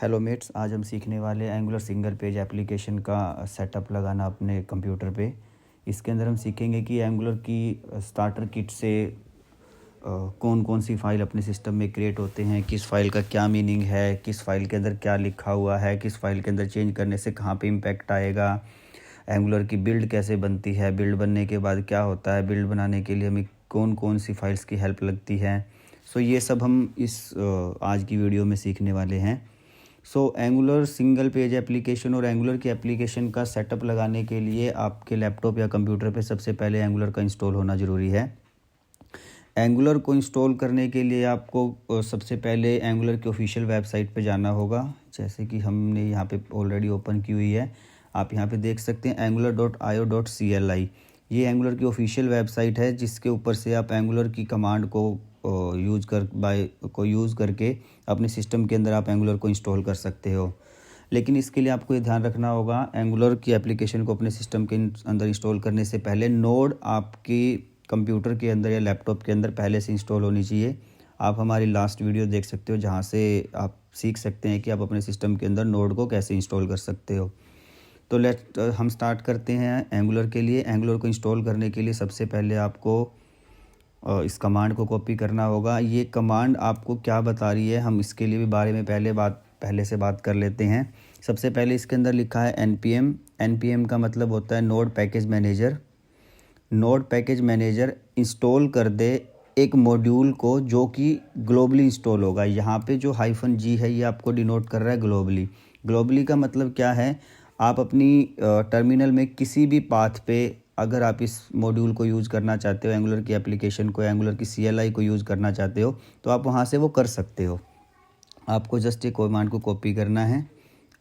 Hello mats, आज हम सीखने वाले एंगुलर सिंगल पेज एप्लीकेशन का सेटअप लगाना अपने कंप्यूटर पे। इसके अंदर हम सीखेंगे कि एंगुलर की स्टार्टर किट से कौन कौन सी फ़ाइल अपने सिस्टम में क्रिएट होते हैं, किस फ़ाइल का क्या मीनिंग है, किस फ़ाइल के अंदर क्या लिखा हुआ है, किस फ़ाइल के अंदर चेंज करने से कहाँ पे इम्पैक्ट आएगा, एंगुलर की बिल्ड कैसे बनती है, बिल्ड बनने के बाद क्या होता है, बिल्ड बनाने के लिए हमें कौन कौन सी फ़ाइल्स की हेल्प लगती है। सो ये सब हम इस आज की वीडियो में सीखने वाले हैं। एंगुलर सिंगल पेज एप्लीकेशन और एंगुलर की एप्लीकेशन का सेटअप लगाने के लिए आपके लैपटॉप या कंप्यूटर पे सबसे पहले एंगुलर का इंस्टॉल होना ज़रूरी है। एंगुलर को इंस्टॉल करने के लिए आपको सबसे पहले एंगुलर की ऑफिशियल वेबसाइट पे जाना होगा, जैसे कि हमने यहाँ पे ऑलरेडी ओपन की हुई है। आप यहाँ पे देख सकते हैं angular.io.cli। ये एंगुलर की ऑफिशियल वेबसाइट है, जिसके ऊपर से आप एंगुलर की कमांड को यूज़ करके अपने सिस्टम के अंदर आप एंगुलर को इंस्टॉल कर सकते हो। लेकिन इसके लिए आपको ये ध्यान रखना होगा, एंगुलर की एप्लीकेशन को अपने सिस्टम के अंदर इंस्टॉल करने से पहले नोड आपकी कंप्यूटर के अंदर या लैपटॉप के अंदर पहले से इंस्टॉल होनी चाहिए। आप हमारी लास्ट वीडियो देख सकते हो, जहाँ से आप सीख सकते हैं कि आप अपने सिस्टम के अंदर नोड को कैसे इंस्टॉल कर सकते हो। तो हम स्टार्ट करते हैं एंगुलर के लिए। एंगुलर को इंस्टॉल करने के लिए सबसे पहले आपको इस कमांड को कॉपी करना होगा। ये कमांड आपको क्या बता रही है, हम इसके लिए भी बारे में पहले से बात कर लेते हैं। सबसे पहले इसके अंदर लिखा है npm। npm का मतलब होता है node package manager. Node package manager install कर दे एक मॉड्यूल को जो कि ग्लोबली इंस्टॉल होगा। यहाँ पे जो -g है ये आपको डिनोट कर रहा है ग्लोबली। ग्लोबली का मतलब क्या है, आप अपनी टर्मिनल में किसी भी पाथ पे अगर आप इस मॉड्यूल को यूज़ करना चाहते हो, एंगुलर की एप्लीकेशन को, एंगुलर की CLI को यूज़ करना चाहते हो, तो आप वहाँ से वो कर सकते हो। आपको जस्ट ये कमांड को कॉपी करना है,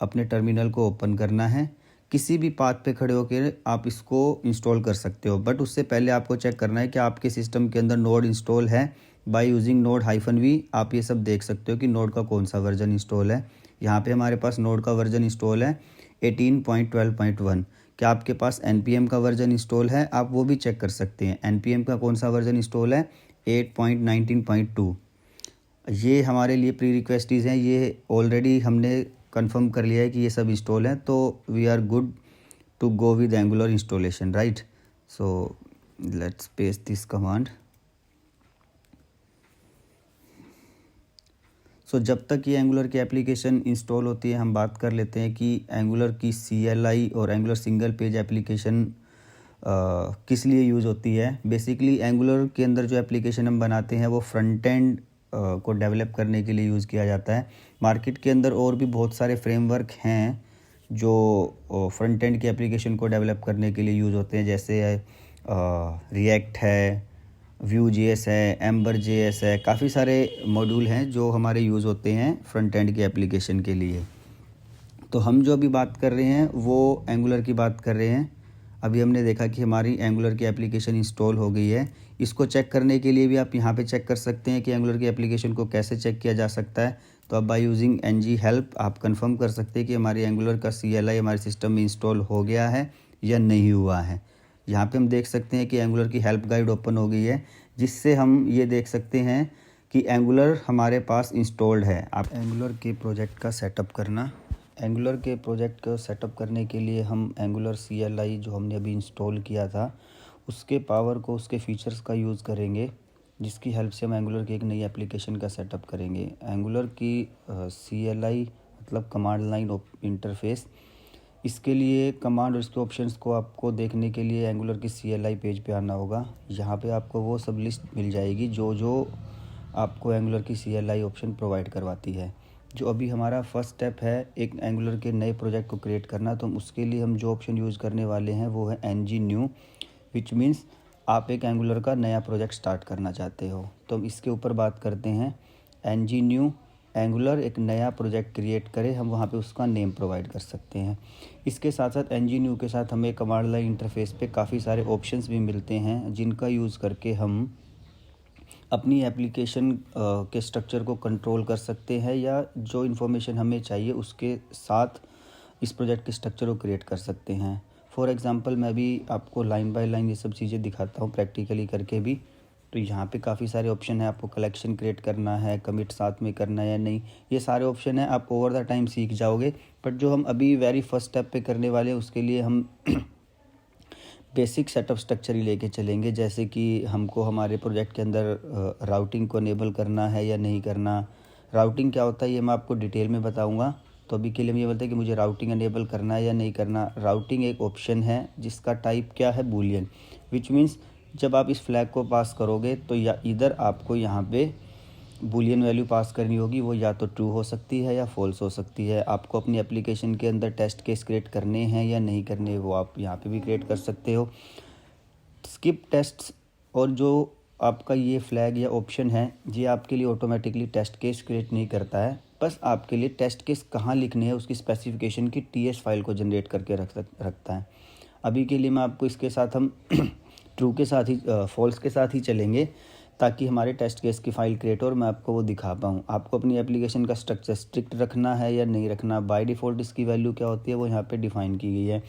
अपने टर्मिनल को ओपन करना है, किसी भी पाथ पे खड़े होकर आप इसको इंस्टॉल कर सकते हो। बट उससे पहले आपको चेक करना है कि आपके सिस्टम के अंदर नोड इंस्टॉल है। बाय यूजिंग node-v आप ये सब देख सकते हो कि नोड का कौन सा वर्जन इंस्टॉल है। यहाँ पे हमारे पास नोड का वर्जन इंस्टॉल है 18.12.1। क्या आपके पास npm का वर्जन इंस्टॉल है, आप वो भी चेक कर सकते हैं। npm का कौन सा वर्जन इंस्टॉल है 8.19.2। ये हमारे लिए प्री रिक्वेस्टीज़ हैं, ये ऑलरेडी हमने कंफर्म कर लिया है कि ये सब इंस्टॉल हैं, तो we are good to go with Angular installation, right. So let's paste this command. जब तक ये एंगुलर की एप्लीकेशन इंस्टॉल होती है, हम बात कर लेते हैं कि एंगुलर की CLI और एंगुलर सिंगल पेज एप्लीकेशन किस लिए यूज़ होती है। बेसिकली एंगुलर के अंदर जो एप्लीकेशन हम बनाते हैं वो फ्रंट एंड को डेवलप करने के लिए यूज़ किया जाता है। मार्केट के अंदर और भी बहुत सारे फ्रेमवर्क हैं जो फ्रंट एंड की एप्लीकेशन को डेवलप करने के लिए यूज़ होते हैं, जैसे रिएक्ट है, Vue.js है, Ember.js है। काफ़ी सारे मॉड्यूल हैं जो हमारे यूज़ होते हैं फ्रंट एंड की एप्लीकेशन के लिए। तो हम जो अभी बात कर रहे हैं वो एंगुलर की बात कर रहे हैं। अभी हमने देखा कि हमारी एंगुलर की एप्लीकेशन इंस्टॉल हो गई है। इसको चेक करने के लिए भी आप यहाँ पे चेक कर सकते हैं कि एंगुलर की एप्लीकेशन को कैसे चेक किया जा सकता है। तो अब बाय यूजिंग ng हेल्प आप कंफर्म कर सकते हैं कि हमारी एंगुलर का CLI हमारे सिस्टम में इंस्टॉल हो गया है या नहीं हुआ है। यहाँ पे हम देख सकते हैं कि एंगुलर की हेल्प गाइड ओपन हो गई है, जिससे हम ये देख सकते हैं कि एंगुलर हमारे पास इंस्टॉल्ड है। आप एंगुलर के प्रोजेक्ट का सेटअप करना। एंगुलर के प्रोजेक्ट को सेटअप करने के लिए हम एंगुलर CLI जो हमने अभी इंस्टॉल किया था उसके पावर को, उसके फीचर्स का यूज़ करेंगे, जिसकी हेल्प से हम एंगुलर की एक नई एप्लीकेशन का सेटअप करेंगे। एंगुलर की CLI मतलब कमांड लाइन इंटरफेस। इसके लिए कमांड और इसके ऑप्शंस को आपको देखने के लिए एंगुलर की CLI पेज पे आना होगा। यहाँ पे आपको वो सब लिस्ट मिल जाएगी जो जो आपको एंगुलर की CLI ऑप्शन प्रोवाइड करवाती है। जो अभी हमारा फर्स्ट स्टेप है एक एंगुलर के नए प्रोजेक्ट को क्रिएट करना, तो उसके लिए हम जो ऑप्शन यूज़ करने वाले हैं वो है ng new, विच मीन्स आप एक एंगुलर का नया प्रोजेक्ट स्टार्ट करना चाहते हो। तो हम इसके ऊपर बात करते हैं ng new एंगुलर एक नया प्रोजेक्ट क्रिएट करे, हम वहाँ पे उसका नेम प्रोवाइड कर सकते हैं। इसके साथ साथ ng new के साथ हमें कमांड लाइन इंटरफेस पे काफ़ी सारे ऑप्शंस भी मिलते हैं, जिनका यूज़ करके हम अपनी एप्लीकेशन के स्ट्रक्चर को कंट्रोल कर सकते हैं, या जो इन्फॉर्मेशन हमें चाहिए उसके साथ इस प्रोजेक्ट के स्ट्रक्चर को क्रिएट कर सकते हैं। फॉर एग्ज़ाम्पल मैं भी आपको लाइन बाय लाइन ये सब चीज़ें दिखाता हूँ प्रैक्टिकली करके भी। तो यहाँ पे काफ़ी सारे ऑप्शन है, आपको कलेक्शन क्रिएट करना है, कमिट साथ में करना है या नहीं, ये सारे ऑप्शन है, आप ओवर द टाइम सीख जाओगे। बट जो हम अभी वेरी फर्स्ट स्टेप पे करने वाले हैं उसके लिए हम बेसिक सेटअप स्ट्रक्चर ही लेके चलेंगे, जैसे कि हमको हमारे प्रोजेक्ट के अंदर राउटिंग को इनेबल करना है या नहीं करना। राउटिंग क्या होता है ये मैं आपको डिटेल में बताऊंगा। तो अभी के लिए हम ये बोलते हैं कि मुझे राउटिंग इनेबल करना है या नहीं करना। राउटिंग एक ऑप्शन है जिसका टाइप क्या है, बूलियन, विच मीन्स जब आप इस फ्लैग को पास करोगे तो या इधर आपको यहाँ पे बूलियन वैल्यू पास करनी होगी, वो या तो ट्रू हो सकती है या फॉल्स हो सकती है। आपको अपनी एप्लीकेशन के अंदर टेस्ट केस क्रिएट करने हैं या नहीं करने, वो आप यहाँ पे भी क्रिएट कर सकते हो। स्किप टेस्ट्स और जो आपका ये फ्लैग या ऑप्शन है ये आपके लिए ऑटोमेटिकली टेस्ट केस क्रिएट नहीं करता है, बस आपके लिए टेस्ट केस कहाँ लिखने हैं उसकी स्पेसिफिकेशन की टीएस फाइल को जनरेट करके रखता है। अभी के लिए मैं आपको इसके साथ हम ट्रू के साथ ही फॉल्स के साथ ही चलेंगे ताकि हमारे टेस्ट केस की फ़ाइल क्रिएट हो और मैं आपको वो दिखा पाऊँ। आपको अपनी एप्लीकेशन का स्ट्रक्चर स्ट्रिक्ट रखना है या नहीं रखना, बाय डिफ़ॉल्ट इसकी वैल्यू क्या होती है वो यहाँ पे डिफ़ाइन की गई है।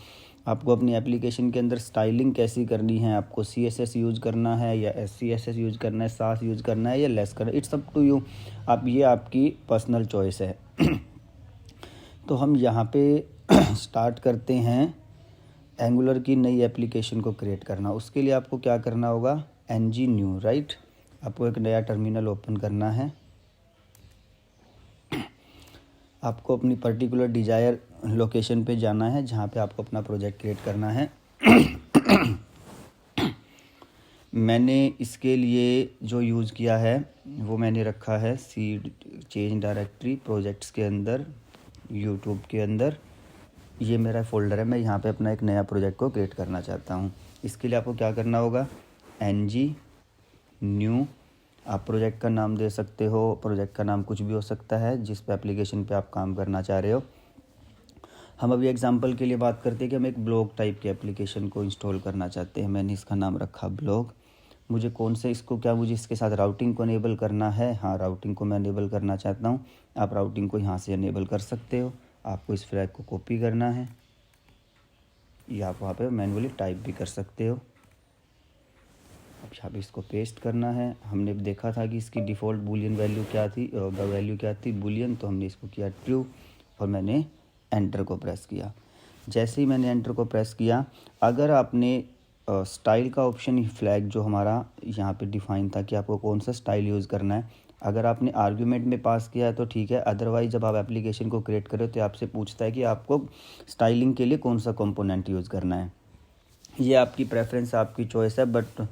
आपको अपनी एप्लीकेशन के अंदर स्टाइलिंग कैसी करनी है, आपको CSS यूज़ करना है या SCSS यूज़ करना है, सास यूज़ करना है या लेस करना है, इट्स अप टू यू। आप ये आपकी पर्सनल चॉइस है। तो हम यहाँ पे स्टार्ट करते हैं एंगुलर की नई एप्लीकेशन को क्रिएट करना। उसके लिए आपको क्या करना होगा, ng न्यू, राइट। आपको एक नया टर्मिनल ओपन करना है। आपको अपनी पर्टिकुलर डिज़ायर लोकेशन पे जाना है जहाँ पे आपको अपना प्रोजेक्ट क्रिएट करना है। मैंने इसके लिए जो यूज़ किया है वो मैंने रखा है सीड चेंज डायरेक्टरी प्रोजेक्ट्स के अंदर, यूट्यूब के अंदर। ये मेरा फ़ोल्डर है, मैं यहाँ पे अपना एक नया प्रोजेक्ट को क्रिएट करना चाहता हूँ। इसके लिए आपको क्या करना होगा, ng न्यू, आप प्रोजेक्ट का नाम दे सकते हो, प्रोजेक्ट का नाम कुछ भी हो सकता है जिस पे एप्लीकेशन पे आप काम करना चाह रहे हो। हम अभी एग्जांपल के लिए बात करते हैं कि हम एक ब्लॉग टाइप की एप्लीकेशन को इंस्टॉल करना चाहते हैं। मैंने इसका नाम रखा ब्लॉग। मुझे कौन से इसको क्या मुझे इसके साथ राउटिंग को इनेबल करना है, हाँ राउटिंग को मैं इनेबल करना चाहता हूँ। आप राउटिंग को यहाँ से इनेबल कर सकते हो। आपको इस फ्लैग को कॉपी करना है या आप वहाँ पर मैनुअली टाइप भी कर सकते हो। अब यहाँ पे इसको पेस्ट करना है। हमने देखा था कि इसकी डिफ़ॉल्ट बूलियन वैल्यू क्या थी, वैल्यू क्या थी, बूलियन, तो हमने इसको किया ट्रू और मैंने एंटर को प्रेस किया। जैसे ही मैंने एंटर को प्रेस किया, अगर आपने स्टाइल का ऑप्शन फ्लैग जो हमारा यहाँ पे डिफ़ाइन था कि आपको कौन सा स्टाइल यूज़ करना है, अगर आपने आर्ग्यूमेंट में पास किया है तो ठीक है, अदरवाइज जब आप एप्लीकेशन को क्रिएट करो तो आपसे पूछता है कि आपको स्टाइलिंग के लिए कौन सा कंपोनेंट यूज़ करना है। ये आपकी प्रेफरेंस, आपकी चॉइस है, बट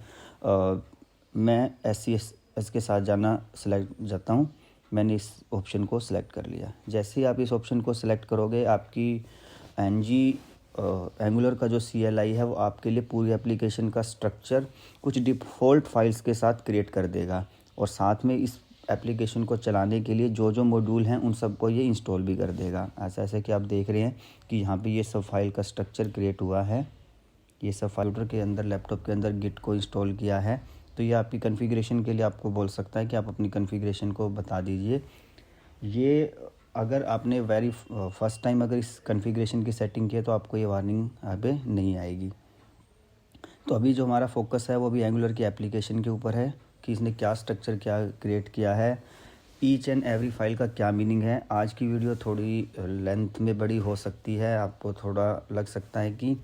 मैं SCSS के साथ जाना सेलेक्ट जाता हूँ। मैंने इस ऑप्शन को सिलेक्ट कर लिया। जैसे ही आप इस ऑप्शन को सिलेक्ट करोगे, आपकी एंगुलर का जो CLI है वो आपके लिए पूरी एप्लीकेशन का स्ट्रक्चर कुछ डिफ़ॉल्ट फाइल्स के साथ क्रिएट कर देगा और साथ में इस एप्लीकेशन को चलाने के लिए जो जो मॉड्यूल हैं उन सबको ये इंस्टॉल भी कर देगा। ऐसा कि आप देख रहे हैं कि यहाँ पे ये सब फाइल का स्ट्रक्चर क्रिएट हुआ है। ये सब कंप्यूटर के अंदर, लैपटॉप के अंदर गिट को इंस्टॉल किया है। तो ये आपकी कॉन्फ़िगरेशन के लिए आपको बोल सकता है कि आप अपनी कॉन्फ़िगरेशन को बता दीजिए। ये अगर आपने वेरी फर्स्ट टाइम अगर इस कॉन्फ़िगरेशन की सेटिंग की है तो आपको ये वार्निंग यहाँ पे नहीं आएगी। तो अभी जो हमारा फोकस है वो भी एंगुलर की एप्लीकेशन के ऊपर है कि इसने क्या स्ट्रक्चर क्या क्रिएट किया है, ईच एंड एवरी फाइल का क्या मीनिंग है। आज की वीडियो थोड़ी लेंथ में बड़ी हो सकती है, आपको थोड़ा लग सकता है कि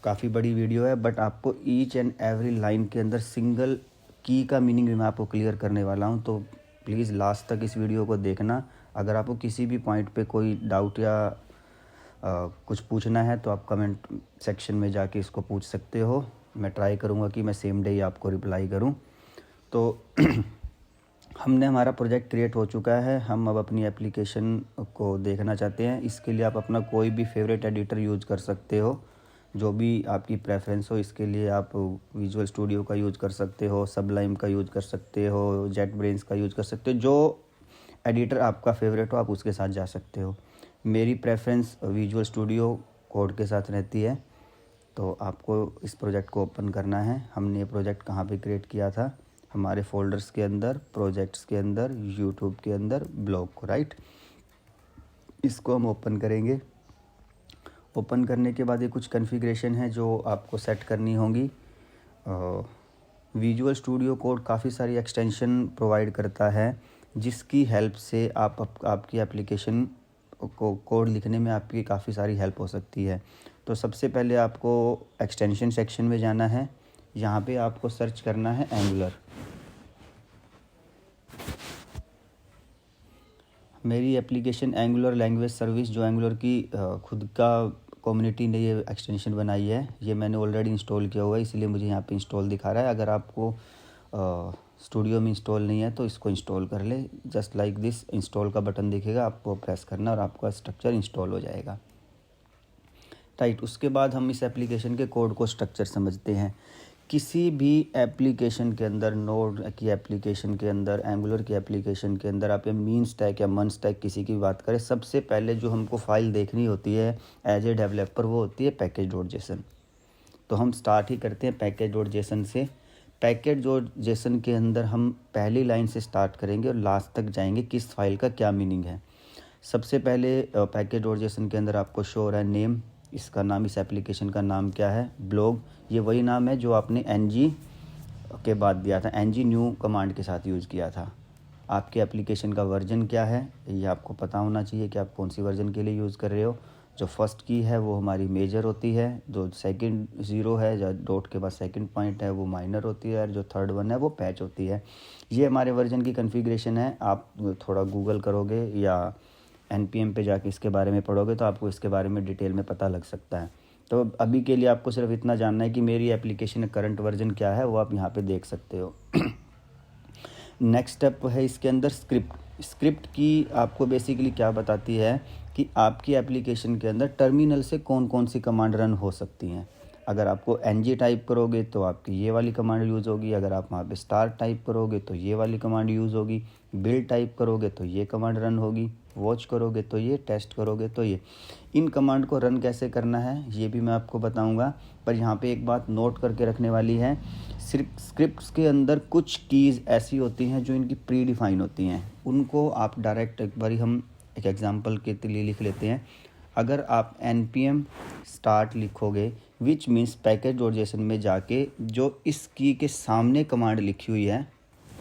काफ़ी बड़ी वीडियो है, बट आपको ईच एंड एवरी लाइन के अंदर सिंगल की का मीनिंग भी मैं आपको क्लियर करने वाला हूं। तो प्लीज़ लास्ट तक इस वीडियो को देखना। अगर आपको किसी भी पॉइंट पे कोई डाउट या कुछ पूछना है तो आप कमेंट सेक्शन में जाके इसको पूछ सकते हो। मैं ट्राई करूँगा कि मैं सेम डे ही आपको रिप्लाई करूँ। तो हमने हमारा प्रोजेक्ट क्रिएट हो चुका है। हम अब अपनी एप्लीकेशन को देखना चाहते हैं। इसके लिए आप अपना कोई भी फेवरेट एडिटर यूज़ कर सकते हो, जो भी आपकी प्रेफरेंस हो। इसके लिए आप विजुअल स्टूडियो का यूज़ कर सकते हो, सबलाइम का यूज़ कर सकते हो, जेट ब्रेन्स का यूज़ कर सकते हो। जो एडिटर आपका फेवरेट हो आप उसके साथ जा सकते हो। मेरी प्रेफरेंस विजुअल स्टूडियो कोड के साथ रहती है। तो आपको इस प्रोजेक्ट को ओपन करना है। हमने ये प्रोजेक्ट कहाँ पे क्रिएट किया था, हमारे फोल्डर्स के अंदर, प्रोजेक्ट्स के अंदर, यूट्यूब के अंदर, ब्लॉग को, राइट। इसको हम ओपन करेंगे। ओपन करने के बाद ये कुछ कॉन्फ़िगरेशन है जो आपको सेट करनी होंगी। विजुअल स्टूडियो कोड काफ़ी सारी एक्सटेंशन प्रोवाइड करता है जिसकी हेल्प से आपकी एप्लीकेशन को कोड लिखने में आपकी काफ़ी सारी हेल्प हो सकती है। तो सबसे पहले आपको एक्सटेंशन सेक्शन में जाना है। यहाँ पे आपको सर्च करना है एंगुलर। मेरी एप्लीकेशन एंगुलर लैंग्वेज सर्विस, जो एंगुलर की खुद का कम्युनिटी ने ये एक्सटेंशन बनाई है, ये मैंने ऑलरेडी इंस्टॉल किया हुआ है, इसलिए मुझे यहाँ पे इंस्टॉल दिखा रहा है। अगर आपको स्टूडियो में इंस्टॉल नहीं है तो इसको इंस्टॉल कर ले। जस्ट लाइक दिस इंस्टॉल का बटन दिखेगा, आपको प्रेस करना और आपका स्ट्रक्चर इंस्टॉल हो जाएगा। राइट, उसके बाद हम इस एप्लीकेशन के कोड को स्ट्रक्चर समझते हैं। किसी भी एप्लीकेशन के अंदर, नोड की एप्लीकेशन के अंदर, एंगुलर की एप्लीकेशन के अंदर आप मीन स्टैक या मन स्टैक किसी की बात करें, सबसे पहले जो हमको फाइल देखनी होती है एज ए डेवलपर वो होती है पैकेज डॉट जेसन। तो हम स्टार्ट ही करते हैं पैकेज डॉट जेसन से। पैकेज डॉट जेसन के अंदर हम पहली लाइन से स्टार्ट करेंगे और लास्ट तक जाएंगे किस फाइल का क्या मीनिंग है। सबसे पहले पैकेज डॉट जेसन के अंदर आपको शो हो रहा है नेम, इसका नाम, इस एप्लीकेशन का नाम क्या है। ब्लॉग, ये वही नाम है जो आपने ng के बाद दिया था, ng न्यू कमांड के साथ यूज़ किया था। आपके एप्लीकेशन का वर्जन क्या है ये आपको पता होना चाहिए कि आप कौन सी वर्जन के लिए यूज़ कर रहे हो। जो फर्स्ट की है वो हमारी मेजर होती है, जो सेकंड 0 है, जो डॉट के बाद सेकंड पॉइंट है वो माइनर होती है, और जो थर्ड वन है वो पैच होती है। ये हमारे वर्जन की कॉन्फ़िगरेशन है। आप थोड़ा गूगल करोगे या npm पे जाके इसके बारे में पढ़ोगे तो आपको इसके बारे में डिटेल में पता लग सकता है। तो अभी के लिए आपको सिर्फ इतना जानना है कि मेरी एप्लीकेशन का करंट वर्जन क्या है, वो आप यहाँ पे देख सकते हो। नेक्स्ट स्टेप है इसके अंदर स्क्रिप्ट की आपको बेसिकली क्या बताती है कि आपकी एप्लीकेशन के अंदर टर्मिनल से कौन कौन सी कमांड रन हो सकती हैं। अगर आपको ng टाइप करोगे तो आपकी ये वाली कमांड यूज़ होगी, अगर आप वहाँ पे स्टार टाइप करोगे तो ये वाली कमांड यूज़ होगी, बिल्ड टाइप करोगे तो ये कमांड रन होगी, वॉच करोगे तो ये, टेस्ट करोगे तो ये। इन कमांड को रन कैसे करना है ये भी मैं आपको बताऊंगा, पर यहाँ पे एक बात नोट करके रखने वाली है। स्क्रिप्ट्स के अंदर कुछ कीज़ ऐसी होती हैं जो इनकी प्री डिफाइन होती हैं, उनको आप डायरेक्ट, एक बारी हम एक एग्जांपल के लिए लिख लेते हैं। अगर आप npm स्टार्ट लिखोगे which means package dot JSON में जाके जो इस की के सामने कमांड लिखी हुई है,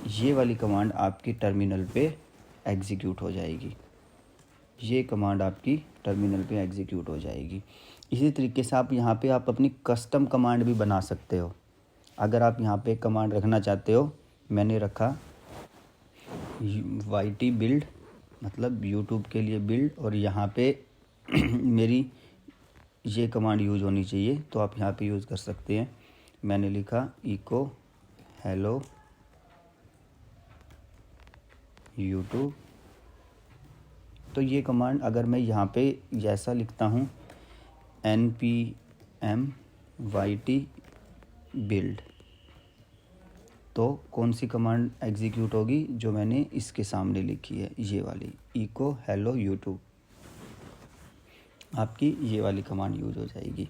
ये वाली कमांड आपकी टर्मिनल पे एग्जीक्यूट हो जाएगी। ये कमांड आपकी टर्मिनल पे एग्जीक्यूट हो जाएगी। इसी तरीके से आप यहाँ पे आप अपनी कस्टम कमांड भी बना सकते हो। अगर आप यहाँ पे कमांड रखना चाहते हो, मैंने रखा yt बिल्ड, मतलब यूट्यूब के लिए बिल्ड, और यहाँ पे मेरी ये कमांड यूज़ होनी चाहिए तो आप यहाँ पे यूज़ कर सकते हैं। मैंने लिखा इको हेलो यूट्यूब। तो ये कमांड अगर मैं यहाँ पे जैसा लिखता हूँ npm yt बिल्ड, तो कौन सी कमांड एग्जीक्यूट होगी, जो मैंने इसके सामने लिखी है, ये वाली इको हेलो यूट्यूब, आपकी ये वाली कमांड यूज हो जाएगी।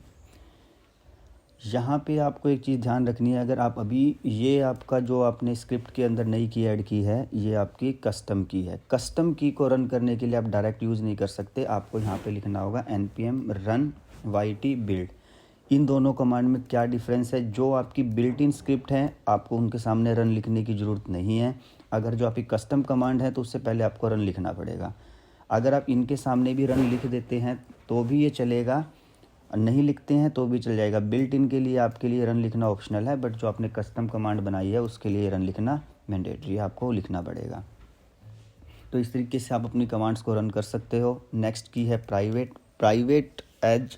यहाँ पे आपको एक चीज़ ध्यान रखनी है, अगर आप अभी ये आपका जो आपने स्क्रिप्ट के अंदर नई की ऐड की है, ये आपकी कस्टम की है। कस्टम की को रन करने के लिए आप डायरेक्ट यूज़ नहीं कर सकते, आपको यहाँ पे लिखना होगा npm run yt build। इन दोनों कमांड में क्या डिफरेंस है, जो आपकी बिल्ट इन स्क्रिप्ट हैं आपको उनके सामने रन लिखने की ज़रूरत नहीं है। अगर जो आपकी कस्टम कमांड है तो उससे पहले आपको रन लिखना पड़ेगा। अगर आप इनके सामने भी रन लिख देते हैं तो भी ये चलेगा, नहीं लिखते हैं तो भी चल जाएगा। बिल्ट इन के लिए आपके लिए रन लिखना ऑप्शनल है, बट जो आपने कस्टम कमांड बनाई है उसके लिए रन लिखना मैंडेटरी है, आपको लिखना पड़ेगा। तो इस तरीके से आप अपनी कमांड्स को रन कर सकते हो। नेक्स्ट की है प्राइवेट एज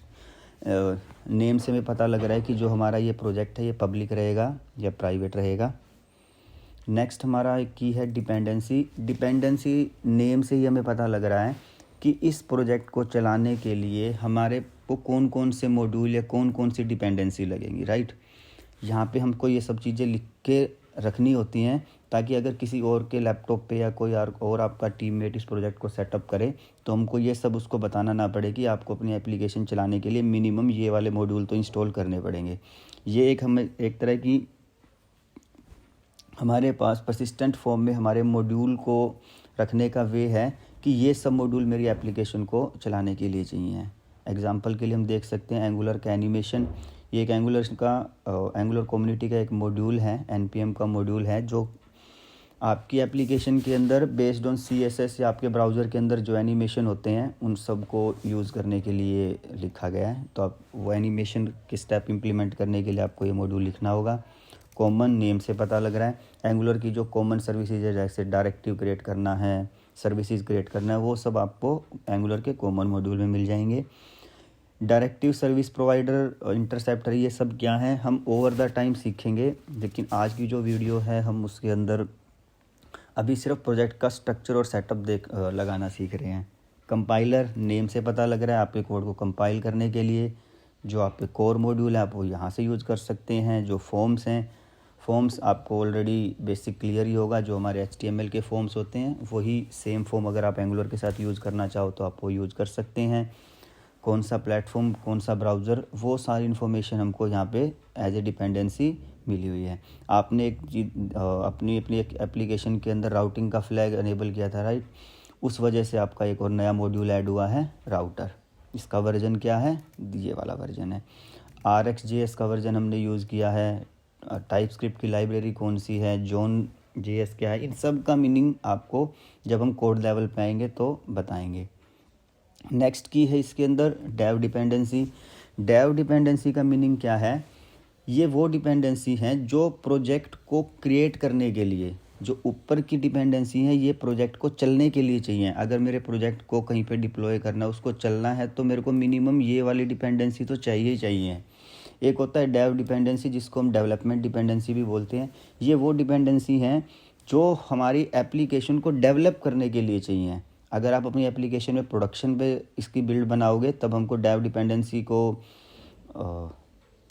नेम से हमें पता लग रहा है कि जो हमारा ये प्रोजेक्ट है ये पब्लिक रहेगा या प्राइवेट रहेगा। नेक्स्ट हमारा एक की है डिपेंडेंसी नेम से ही हमें पता लग रहा है कि इस प्रोजेक्ट को चलाने के लिए हमारे को कौन कौन से मॉड्यूल या कौन कौन सी डिपेंडेंसी लगेंगी। राइट, यहाँ पे हमको ये सब चीज़ें लिख के रखनी होती हैं ताकि अगर किसी और के लैपटॉप पे या कोई और आपका टीममेट इस प्रोजेक्ट को सेटअप करे तो हमको ये सब उसको बताना ना पड़े कि आपको अपनी एप्लीकेशन चलाने के लिए मिनिमम ये वाले मॉड्यूल तो इंस्टॉल करने पड़ेंगे। ये एक तरह की हमारे पास परसिस्टेंट फॉर्म में हमारे मॉड्यूल को रखने का वे है कि ये सब मॉड्यूल मेरी एप्लीकेशन को चलाने के लिए चाहिए। एग्जांपल के लिए हम देख सकते हैं एंगुलर का एनिमेशन, ये एक एंगुलर कम्युनिटी का एक मॉड्यूल है, एनपीएम का मॉड्यूल है, जो आपकी एप्लीकेशन के अंदर बेस्ड ऑन सीएसएस या आपके ब्राउज़र के अंदर जो एनिमेशन होते हैं उन सब को यूज़ करने के लिए लिखा गया है। तो आप वो एनिमेशन के स्टेप इम्प्लीमेंट करने के लिए आपको ये मॉड्यूल लिखना होगा। कॉमन नेम से पता लग रहा है, एंगुलर की जो कॉमन सर्विसेज है, जैसे डायरेक्टिव क्रिएट करना है, सर्विसेज क्रिएट करना है, वो सब आपको एंगुलर के कॉमन मॉड्यूल में मिल जाएंगे। डायरेक्टिव सर्विस प्रोवाइडर, इंटरसेप्टर, ये सब क्या है हम ओवर द टाइम सीखेंगे, लेकिन आज की जो वीडियो है हम उसके अंदर अभी सिर्फ प्रोजेक्ट का स्ट्रक्चर और सेटअप लगाना सीख रहे हैं। कंपाइलर, नेम से पता लग रहा है आपके कोड को कंपाइल करने के लिए जो आपके कोर मॉड्यूल है आप वो यहाँ से यूज़ कर सकते हैं। जो फॉर्म्स हैं, फॉर्म्स आपको ऑलरेडी बेसिक क्लियर ही होगा, जो हमारे HTML के फॉर्म्स होते हैं वही सेम फॉर्म अगर आप एंगुलर के साथ यूज़ करना चाहो तो आप वो यूज़ कर सकते हैं। कौन सा प्लेटफॉर्म, कौन सा ब्राउज़र, वो सारी इन्फॉर्मेशन हमको यहाँ पे एज ए डिपेंडेंसी मिली हुई है। आपने अपनी एक एप्लीकेशन के अंदर राउटिंग का फ्लैग अनेबल किया था, राइट? उस वजह से आपका एक और नया मॉड्यूल ऐड हुआ है, राउटर। इसका वर्जन क्या है? ये वाला वर्जन है। RxJS का वर्जन हमने यूज़ किया है। टाइपस्क्रिप्ट की लाइब्रेरी कौन सी है, जॉन JS क्या है, इन सब का मीनिंग आपको जब हम कोड लेवल पे आएंगे तो बताएंगे। नेक्स्ट की है इसके अंदर डेव डिपेंडेंसी। डेव डिपेंडेंसी का मीनिंग क्या है? ये वो डिपेंडेंसी है जो प्रोजेक्ट को क्रिएट करने के लिए, जो ऊपर की डिपेंडेंसी है ये प्रोजेक्ट को चलने के लिए चाहिए। अगर मेरे प्रोजेक्ट को कहीं पे डिप्लॉय करना है, उसको चलना है, तो मेरे को मिनिमम ये वाली डिपेंडेंसी तो चाहिए ही चाहिए। एक होता है डेव डिपेंडेंसी, जिसको हम डेवलपमेंट डिपेंडेंसी भी बोलते हैं। ये वो डिपेंडेंसी हैं जो हमारी एप्लीकेशन को डेवलप करने के लिए चाहिए। अगर आप अपनी एप्लीकेशन में प्रोडक्शन पे इसकी बिल्ड बनाओगे तब हमको डेव डिपेंडेंसी को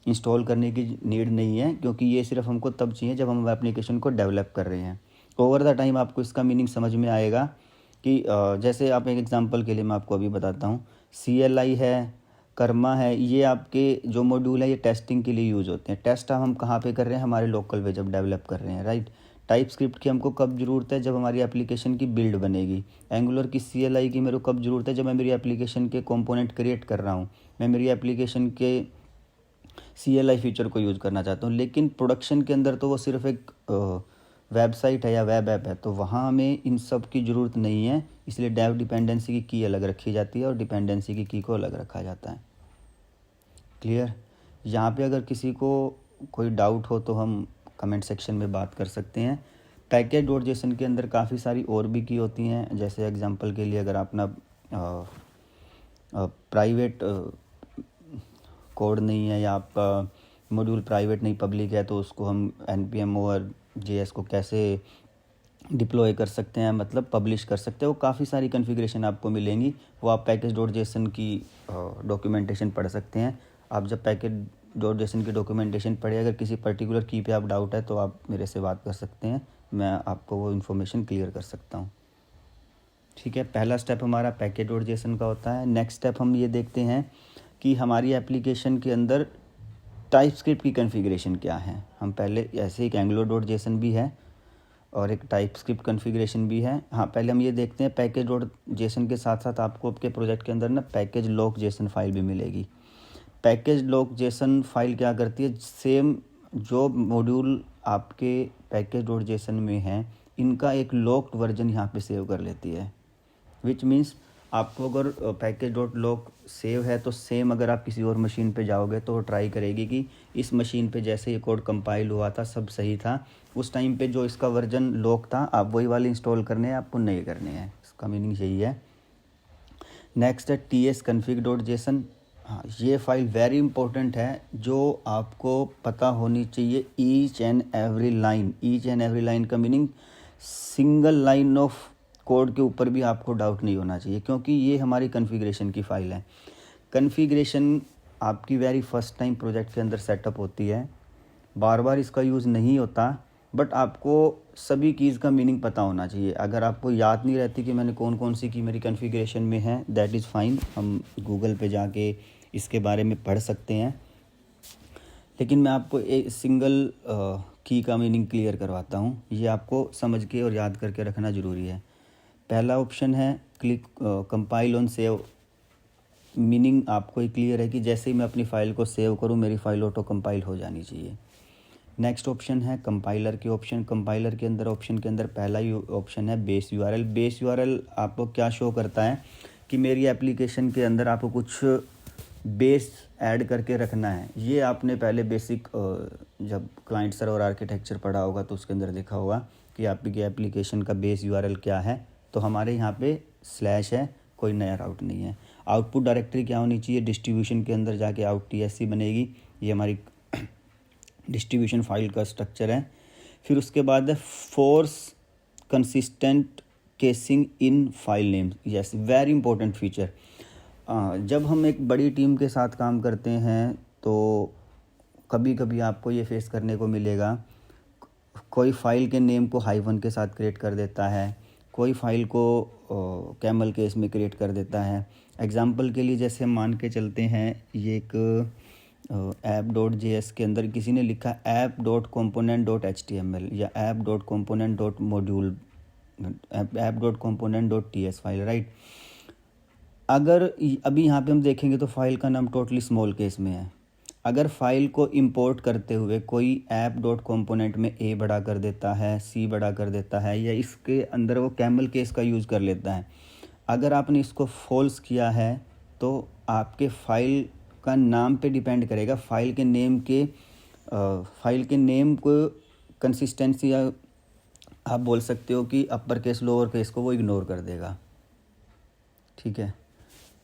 इंस्टॉल करने की नीड नहीं है, क्योंकि ये सिर्फ हमको तब चाहिए जब हम एप्लीकेशन को डेवलप कर रहे हैं। ओवर द टाइम आपको इसका मीनिंग समझ में आएगा कि जैसे आप एक एग्जांपल के लिए मैं आपको अभी बताता हूँ। CLI है, कर्मा है, ये आपके जो मॉड्यूल है ये टेस्टिंग के लिए यूज़ होते हैं। टेस्ट हम कहाँ पे कर रहे हैं? हमारे लोकल पे जब डेवलप कर रहे हैं, राइट? टाइपस्क्रिप्ट की हमको कब ज़रूरत है? जब हमारी एप्लीकेशन की बिल्ड बनेगी। एंगुलर की CLI की मेरे को कब ज़रूरत है? जब मैं मेरी एप्लीकेशन के कंपोनेंट क्रिएट कर रहा हूँ, मैं मेरी एप्लीकेशन के CLI फीचर को यूज़ करना चाहता हूँ। लेकिन प्रोडक्शन के अंदर तो वो सिर्फ एक वेबसाइट है या वेब ऐप है, तो वहाँ हमें इन सब की ज़रूरत नहीं है। इसलिए डेव डिपेंडेंसी की की अलग रखी जाती है और डिपेंडेंसी की को अलग रखा जाता है। क्लियर? यहाँ पे अगर किसी को कोई डाउट हो तो हम कमेंट सेक्शन में बात कर सकते हैं। पैकेज.json के अंदर काफ़ी सारी और भी की होती हैं। जैसे एग्जांपल के लिए अगर अपना प्राइवेट कोड नहीं है या आपका मॉड्यूल प्राइवेट नहीं, पब्लिक है, तो उसको हम npm और JS को कैसे डिप्लॉय कर सकते हैं, मतलब पब्लिश कर सकते हैं। वो काफ़ी सारी कॉन्फ़िगरेशन आपको मिलेंगी, वो आप पैकेज.json की डॉक्यूमेंटेशन पढ़ सकते हैं। आप जब पैकेज.json की डॉक्यूमेंटेशन पढ़े, अगर किसी पर्टिकुलर की पे आप डाउट है तो आप मेरे से बात कर सकते हैं, मैं आपको वो इन्फॉर्मेशन क्लियर कर सकता हूँ। ठीक है, पहला स्टेप हमारा पैकेज.json का होता है। नेक्स्ट स्टेप हम ये देखते हैं कि हमारी एप्लीकेशन के अंदर टाइपस्क्रिप्ट की कॉन्फ़िगरेशन क्या है। हम पहले ऐसे एक एंगुलर.json भी है और एक टाइपस्क्रिप्ट कॉन्फ़िगरेशन भी है। हाँ, पहले हम ये देखते हैं पैकेज.json के साथ साथ आपको आपके प्रोजेक्ट के अंदर ना पैकेज लॉक.json फाइल भी मिलेगी। पैकेज लॉक.json फाइल क्या करती है? सेम जो मॉड्यूल आपके पैकेज.json में है, इनका एक लॉक्ड वर्जन यहाँ पे सेव कर लेती है। विच मीन्स आपको अगर पैकेज.log सेव है तो सेम अगर आप किसी और मशीन पे जाओगे तो वो ट्राई करेगी कि इस मशीन पे जैसे ये कोड कंपाइल हुआ था सब सही था, उस टाइम पे जो इसका वर्जन लॉक था आप वही वाले इंस्टॉल करने हैं, आपको नहीं करने हैं। इसका मीनिंग यही है। नेक्स्ट है tsconfig.json। हाँ, ये फाइल वेरी इंपॉर्टेंट है, जो आपको पता होनी चाहिए। ईच एंड एवरी लाइन का meaning single line of code के ऊपर भी आपको डाउट नहीं होना चाहिए, क्योंकि ये हमारी कॉन्फ़िगरेशन की फ़ाइल है। कॉन्फ़िगरेशन आपकी वेरी फर्स्ट टाइम प्रोजेक्ट के अंदर सेटअप होती है, बार बार इसका यूज़ नहीं होता, बट आपको सभी कीज़ का मीनिंग पता होना चाहिए। अगर आपको याद नहीं रहती कि मैंने कौन कौन सी की मेरी कॉन्फ़िगरेशन में है, दैट इज़ फाइन, हम गूगल पे जाके इसके बारे में पढ़ सकते हैं। लेकिन मैं आपको एक सिंगल की का मीनिंग क्लियर करवाता हूँ, ये आपको समझ के और याद करके रखना ज़रूरी है। पहला ऑप्शन है click compile on save meaning आपको ही क्लियर है कि जैसे ही मैं अपनी फ़ाइल को सेव करूँ मेरी फ़ाइल ऑटो कंपाइल हो जानी चाहिए। नेक्स्ट ऑप्शन है कंपाइलर के ऑप्शन। कंपाइलर के अंदर ऑप्शन के अंदर पहला ही ऑप्शन है बेस यूआरएल। बेस यूआरएल आपको क्या शो करता है कि मेरी एप्लीकेशन के अंदर आपको कुछ बेस ऐड करके रखना है। ये आपने पहले बेसिक जब क्लाइंट सर्वर आर्किटेक्चर पढ़ा होगा तो उसके अंदर देखा होगा कि आपकी एप्लीकेशन का बेस यूआरएल क्या है। तो हमारे यहाँ पे स्लैश है, कोई नया राउट नहीं है। आउटपुट डायरेक्टरी क्या होनी चाहिए, डिस्ट्रीब्यूशन के अंदर जाके आउट TSC बनेगी। ये हमारी डिस्ट्रीब्यूशन फाइल का स्ट्रक्चर है। फिर उसके बाद है force consistent casing in file name. Yes, very important feature. जब हम एक बड़ी टीम के साथ काम करते हैं तो कभी कभी आपको ये फेस करने को मिलेगा, कोई फाइल के नेम को -1 के साथ क्रिएट कर देता है, कोई फाइल को कैमल केस में क्रिएट कर देता है। एग्जांपल के लिए जैसे मान के चलते हैं, ये एक app.js के अंदर किसी ने लिखा app.component.html या app.component.module app.component.ts फाइल, राइट। अगर अभी यहाँ पे हम देखेंगे तो फाइल का नाम टोटली स्मॉल केस में है। अगर फाइल को इंपोर्ट करते हुए कोई app.component में a बड़ा कर देता है, c बड़ा कर देता है, या इसके अंदर वो कैमल केस का यूज़ कर लेता है, अगर आपने इसको फॉल्स किया है तो आपके फाइल का नाम पे डिपेंड करेगा। फाइल के नेम को कंसिस्टेंसी, या आप बोल सकते हो कि अपर केस लोअर केस को वो इग्नोर कर देगा, ठीक है।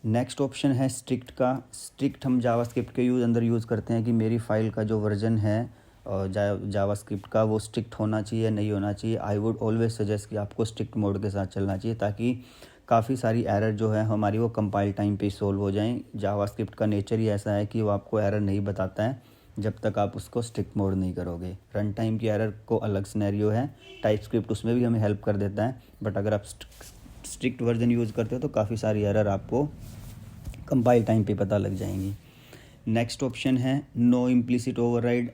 नेक्स्ट ऑप्शन है स्ट्रिक्ट का। स्ट्रिक्ट हम जावास्क्रिप्ट के अंदर यूज़ करते हैं कि मेरी फ़ाइल का जो वर्जन है जावास्क्रिप्ट का वो स्ट्रिक्ट होना चाहिए, नहीं होना चाहिए। आई वुड ऑलवेज सजेस्ट कि आपको स्ट्रिक्ट मोड के साथ चलना चाहिए ताकि काफ़ी सारी एरर जो है हमारी वो कंपाइल टाइम पे सॉल्व हो जाएं। जावास्क्रिप्ट का नेचर ही ऐसा है कि वो आपको एरर नहीं बताता है जब तक आप उसको स्ट्रिक्ट मोड नहीं करोगे। रन टाइम की एरर को अलग सिनेरियो है, टाइपस्क्रिप्ट उसमें भी हमें हेल्प कर देता है, बट अगर आप स्ट्रिक्ट वर्जन यूज़ करते हो तो काफ़ी सारी एरर आपको कंपाइल टाइम पे पता लग जाएंगी। नेक्स्ट ऑप्शन है नो इम्प्लिसिट ओवरराइड।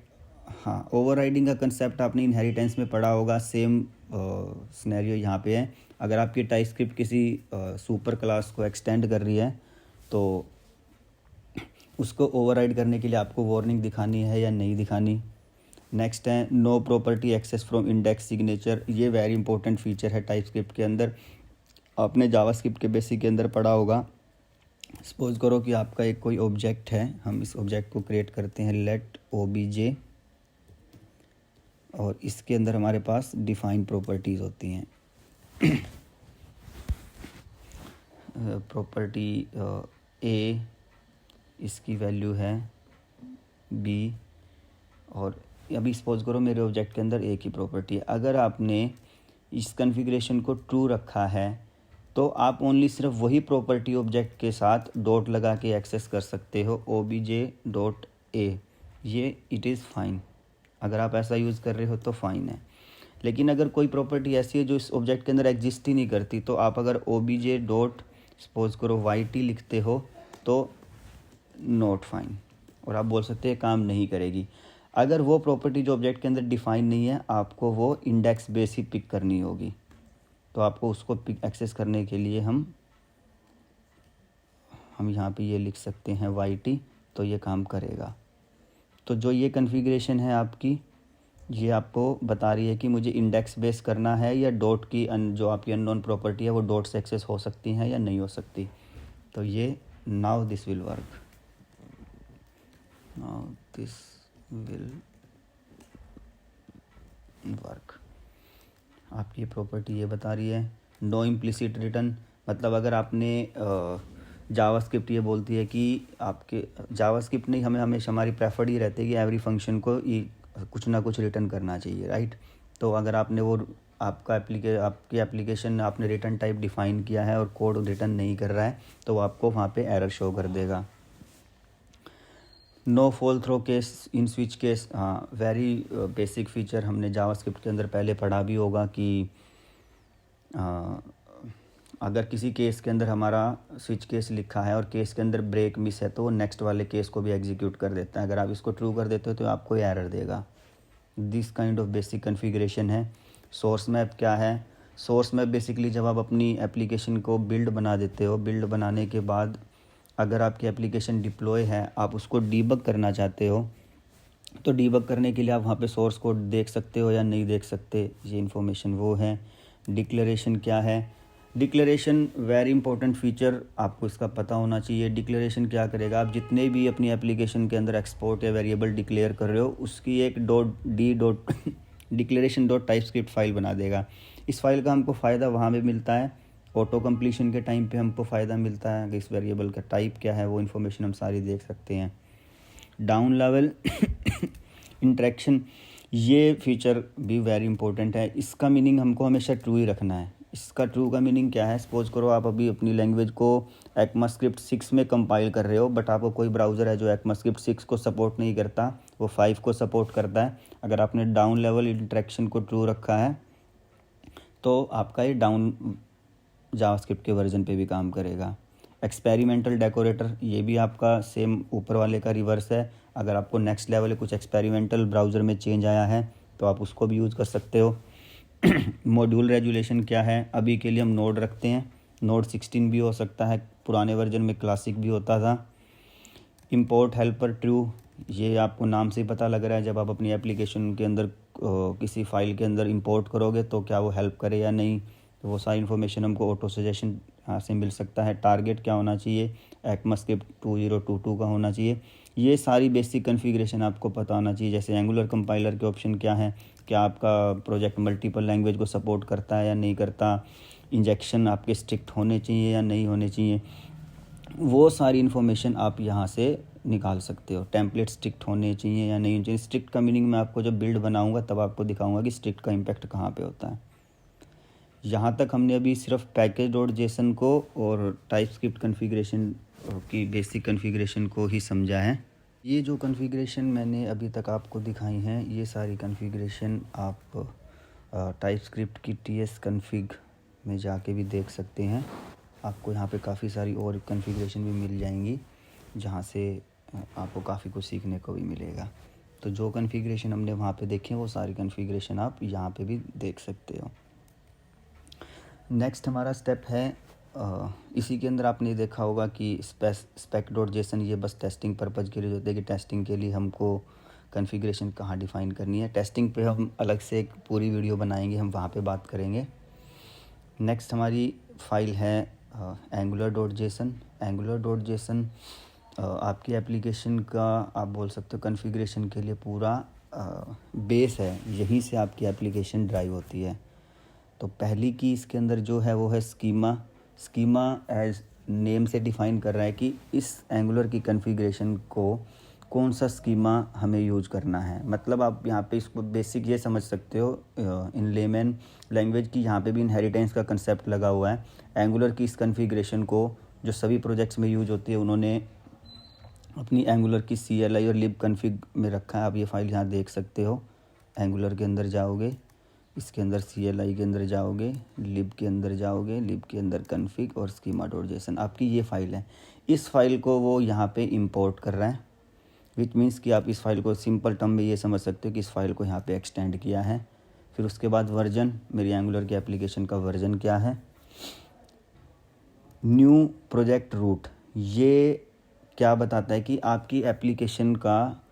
हाँ, ओवरराइडिंग का कंसेप्ट आपने इनहेरिटेंस में पढ़ा होगा, सेम सिनेरियो यहाँ पे है। अगर आपकी टाइपस्क्रिप्ट किसी सुपर क्लास को एक्सटेंड कर रही है तो उसको ओवरराइड करने के लिए आपको वार्निंग दिखानी है या नहीं दिखानी। नेक्स्ट है no property access from index signature. ये वेरी इंपॉर्टेंट फीचर है टाइपस्क्रिप्ट के अंदर। आपने जावास्क्रिप्ट के बेसिक के अंदर पढ़ा होगा। सपोज करो कि आपका एक कोई ऑब्जेक्ट है, हम इस ऑब्जेक्ट को क्रिएट करते हैं लेट obj, और इसके अंदर हमारे पास डिफाइन प्रॉपर्टीज़ होती हैं। प्रॉपर्टी a, इसकी वैल्यू है b, और अभी सपोज करो मेरे ऑब्जेक्ट के अंदर a की प्रॉपर्टी है। अगर आपने इस कॉन्फ़िगरेशन को ट्रू रखा है तो आप ओनली सिर्फ वही प्रॉपर्टी ऑब्जेक्ट के साथ डॉट लगा के एक्सेस कर सकते हो obj.a। ये इट इज़ फाइन, अगर आप ऐसा यूज़ कर रहे हो तो फाइन है। लेकिन अगर कोई प्रॉपर्टी ऐसी है जो इस ऑब्जेक्ट के अंदर एग्जिस्ट ही नहीं करती, तो आप अगर obj डॉट सपोज करो yt लिखते हो तो नॉट फाइन, और आप बोल सकते हैं काम नहीं करेगी। अगर वो प्रॉपर्टी जो ऑब्जेक्ट के अंदर डिफाइन नहीं है, आपको वो इंडेक्स बेस ही पिक करनी होगी। तो आपको उसको पिक एक्सेस करने के लिए हम यहाँ पे ये लिख सकते हैं yt, तो ये काम करेगा। तो जो ये कॉन्फ़िगरेशन है आपकी, ये आपको बता रही है कि मुझे इंडेक्स बेस करना है या डॉट की जो आपकी अननोन प्रॉपर्टी है वो डॉट से एक्सेस हो सकती हैं या नहीं हो सकती। तो ये now this will work, now this will work. आपकी प्रॉपर्टी ये बता रही है नो इम्प्लिसिट रिटर्न, मतलब अगर आपने जावास्क्रिप्ट ये बोलती है कि आपके जावास्क्रिप्ट नहीं, हमें हमेशा हमारी प्रेफर्ड ही रहती है कि एवरी फंक्शन को कुछ ना कुछ रिटर्न करना चाहिए, राइट। तो अगर आपने वो आपकी एप्लीकेशन आपने रिटर्न टाइप डिफाइन किया है और कोड रिटर्न नहीं कर रहा है तो आपको वहाँ पे एरर शो कर देगा। No fall through case in switch case, हाँ वेरी बेसिक फीचर, हमने जावास्क्रिप्ट के अंदर पहले पढ़ा भी होगा कि अगर किसी केस के अंदर हमारा स्विच केस लिखा है और केस के अंदर ब्रेक मिस है तो वो नेक्स्ट वाले केस को भी एग्जीक्यूट कर देता है। अगर आप इसको ट्रू कर देते हो तो आपको एरर देगा। This kind of basic configuration है। सोर्स मैप क्या है? सोर्स मैप बेसिकली जब आप अपनी एप्लीकेशन को बिल्ड बना देते हो, बिल्ड बनाने के बाद अगर आपकी एप्लीकेशन डिप्लॉय है, आप उसको डीबग करना चाहते हो, तो डीबग करने के लिए आप वहाँ पे सोर्स कोड देख सकते हो या नहीं देख सकते, ये इन्फॉर्मेशन वो है। डिक्लेरेशन क्या है? डिक्लेरेशन वेरी इंपॉर्टेंट फीचर, आपको इसका पता होना चाहिए। डिक्लेरेशन क्या करेगा, आप जितने भी अपनी एप्लीकेशन के अंदर एक्सपोर्ट या वेरिएबल डिक्लेयर कर रहे हो, उसकी एक dot declaration dot type script file बना देगा। इस फाइल का हमको फ़ायदा वहाँ पे मिलता है, ऑटो कंप्लीशन के टाइम पे हमको फ़ायदा मिलता है कि इस वेरिएबल का टाइप क्या है, वो इन्फॉर्मेशन हम सारी देख सकते हैं। डाउन लेवल इंटरेक्शन, ये फीचर भी वेरी इंपॉर्टेंट है। इसका मीनिंग हमको हमेशा ट्रू ही रखना है। इसका ट्रू का मीनिंग क्या है? सपोज करो आप अभी अपनी लैंग्वेज को ECMAScript 6 में कंपाइल कर रहे हो, बट आपको कोई ब्राउज़र है जो ECMAScript 6 को सपोर्ट नहीं करता, वो 5 को सपोर्ट करता है। अगर आपने डाउन लेवल इंटरेक्शन को ट्रू रखा है तो आपका ये डाउन जावास्क्रिप्ट के वर्जन पे भी काम करेगा। एक्सपेरिमेंटल डेकोरेटर, ये भी आपका सेम ऊपर वाले का रिवर्स है। अगर आपको नेक्स्ट लेवल कुछ एक्सपेरिमेंटल ब्राउज़र में चेंज आया है तो आप उसको भी यूज़ कर सकते हो। मॉड्यूल रेजुलेशन क्या है? अभी के लिए हम नोड रखते हैं, नोड 16 भी हो सकता है, पुराने वर्जन में क्लासिक भी होता था। इंपोर्ट हेल्पर ट्रू, ये आपको नाम से ही पता लग रहा है, जब आप अपनी एप्लीकेशन के अंदर किसी फाइल के अंदर इंपोर्ट करोगे तो क्या वो हेल्प करे या नहीं, तो वो सारी इन्फॉर्मेशन हमको ऑटो सजेशन यहाँ से मिल सकता है। टारगेट क्या होना चाहिए? ECMAScript 2022 का होना चाहिए। ये सारी बेसिक कॉन्फ़िगरेशन आपको पता होना चाहिए। जैसे एंगुलर कंपाइलर के ऑप्शन क्या है, क्या आपका प्रोजेक्ट मल्टीपल लैंग्वेज को सपोर्ट करता है या नहीं करता, इंजेक्शन आपके स्ट्रिक्ट होने चाहिए या नहीं होने चाहिए, वो सारी इन्फॉर्मेशन आप यहाँ से निकाल सकते हो। टेम्पलेट स्ट्रिक्ट होने चाहिए या नहीं चाहिए। स्ट्रिक्ट का मीनिंग मैं आपको जब बिल्ड बनाऊँगा तब आपको दिखाऊँगा कि स्ट्रिक्ट का इम्पैक्ट कहाँ पे होता है। यहाँ तक हमने अभी सिर्फ पैकेज डॉट जेसन को और टाइप स्क्रिप्ट कन्फिग्रेशन की बेसिक कन्फिग्रेशन को ही समझा है। ये जो कन्फिग्रेशन मैंने अभी तक आपको दिखाई हैं, ये सारी कन्फिग्रेशन आप टाइप स्क्रिप्ट की TS कन्फिग में जाके भी देख सकते हैं। आपको यहाँ पे काफ़ी सारी और कन्फिग्रेशन भी मिल जाएंगी, जहाँ से आपको काफ़ी कुछ सीखने को भी मिलेगा। तो जो कन्फिग्रेशन हमने वहाँ पे देखे वो सारी कन्फिग्रेशन आप यहाँ पे भी देख सकते हो। नेक्स्ट हमारा स्टेप है, इसी के अंदर आपने देखा होगा कि स्पेक डॉट जेसन, ये बस टेस्टिंग पर्पज़ के लिए होते हैं कि टेस्टिंग के लिए हमको कॉन्फ़िगरेशन कहाँ डिफ़ाइन करनी है। टेस्टिंग पे हम अलग से एक पूरी वीडियो बनाएंगे, हम वहाँ पे बात करेंगे। नेक्स्ट हमारी फाइल है angular dot JSON. Angular dot JSON आपकी एप्लीकेशन का आप बोल सकते हो कॉन्फ़िगरेशन के लिए पूरा बेस है, यहीं से आपकी एप्लीकेशन ड्राइव होती है। तो पहली की इसके अंदर जो है वो है स्कीमा। स्कीमा एज नेम से डिफ़ाइन कर रहा है कि इस एंगुलर की कॉन्फ़िगरेशन को कौन सा स्कीमा हमें यूज करना है। मतलब आप यहाँ पे इसको बेसिक ये समझ सकते हो इन लेमन लैंग्वेज की, यहाँ पे भी इनहेरिटेंस का कंसेप्ट लगा हुआ है। एंगुलर की इस कॉन्फ़िगरेशन को जो सभी प्रोजेक्ट्स में यूज होती है, उन्होंने अपनी एंगुलर की CLI और लिब कन्फिग में रखा है। आप ये फाइल यहाँ देख सकते हो। एंगुलर के अंदर जाओगे, इसके अंदर CLI के अंदर जाओगे, लिब के अंदर जाओगे, लिब के अंदर कन्फिग और स्कीमा डॉट जेसन, आपकी ये फ़ाइल है। इस फाइल को वो यहाँ पे इंपोर्ट कर रहा है, विच मीन्स कि आप इस फाइल को सिंपल टर्म में ये समझ सकते हो कि इस फाइल को यहाँ पे एक्सटेंड किया है। फिर उसके बाद वर्जन, मेरी एंगुलर की एप्लीकेशन का वर्जन क्या है। न्यू प्रोजेक्ट रूट, ये क्या बताता है कि आपकी एप्लीकेशन का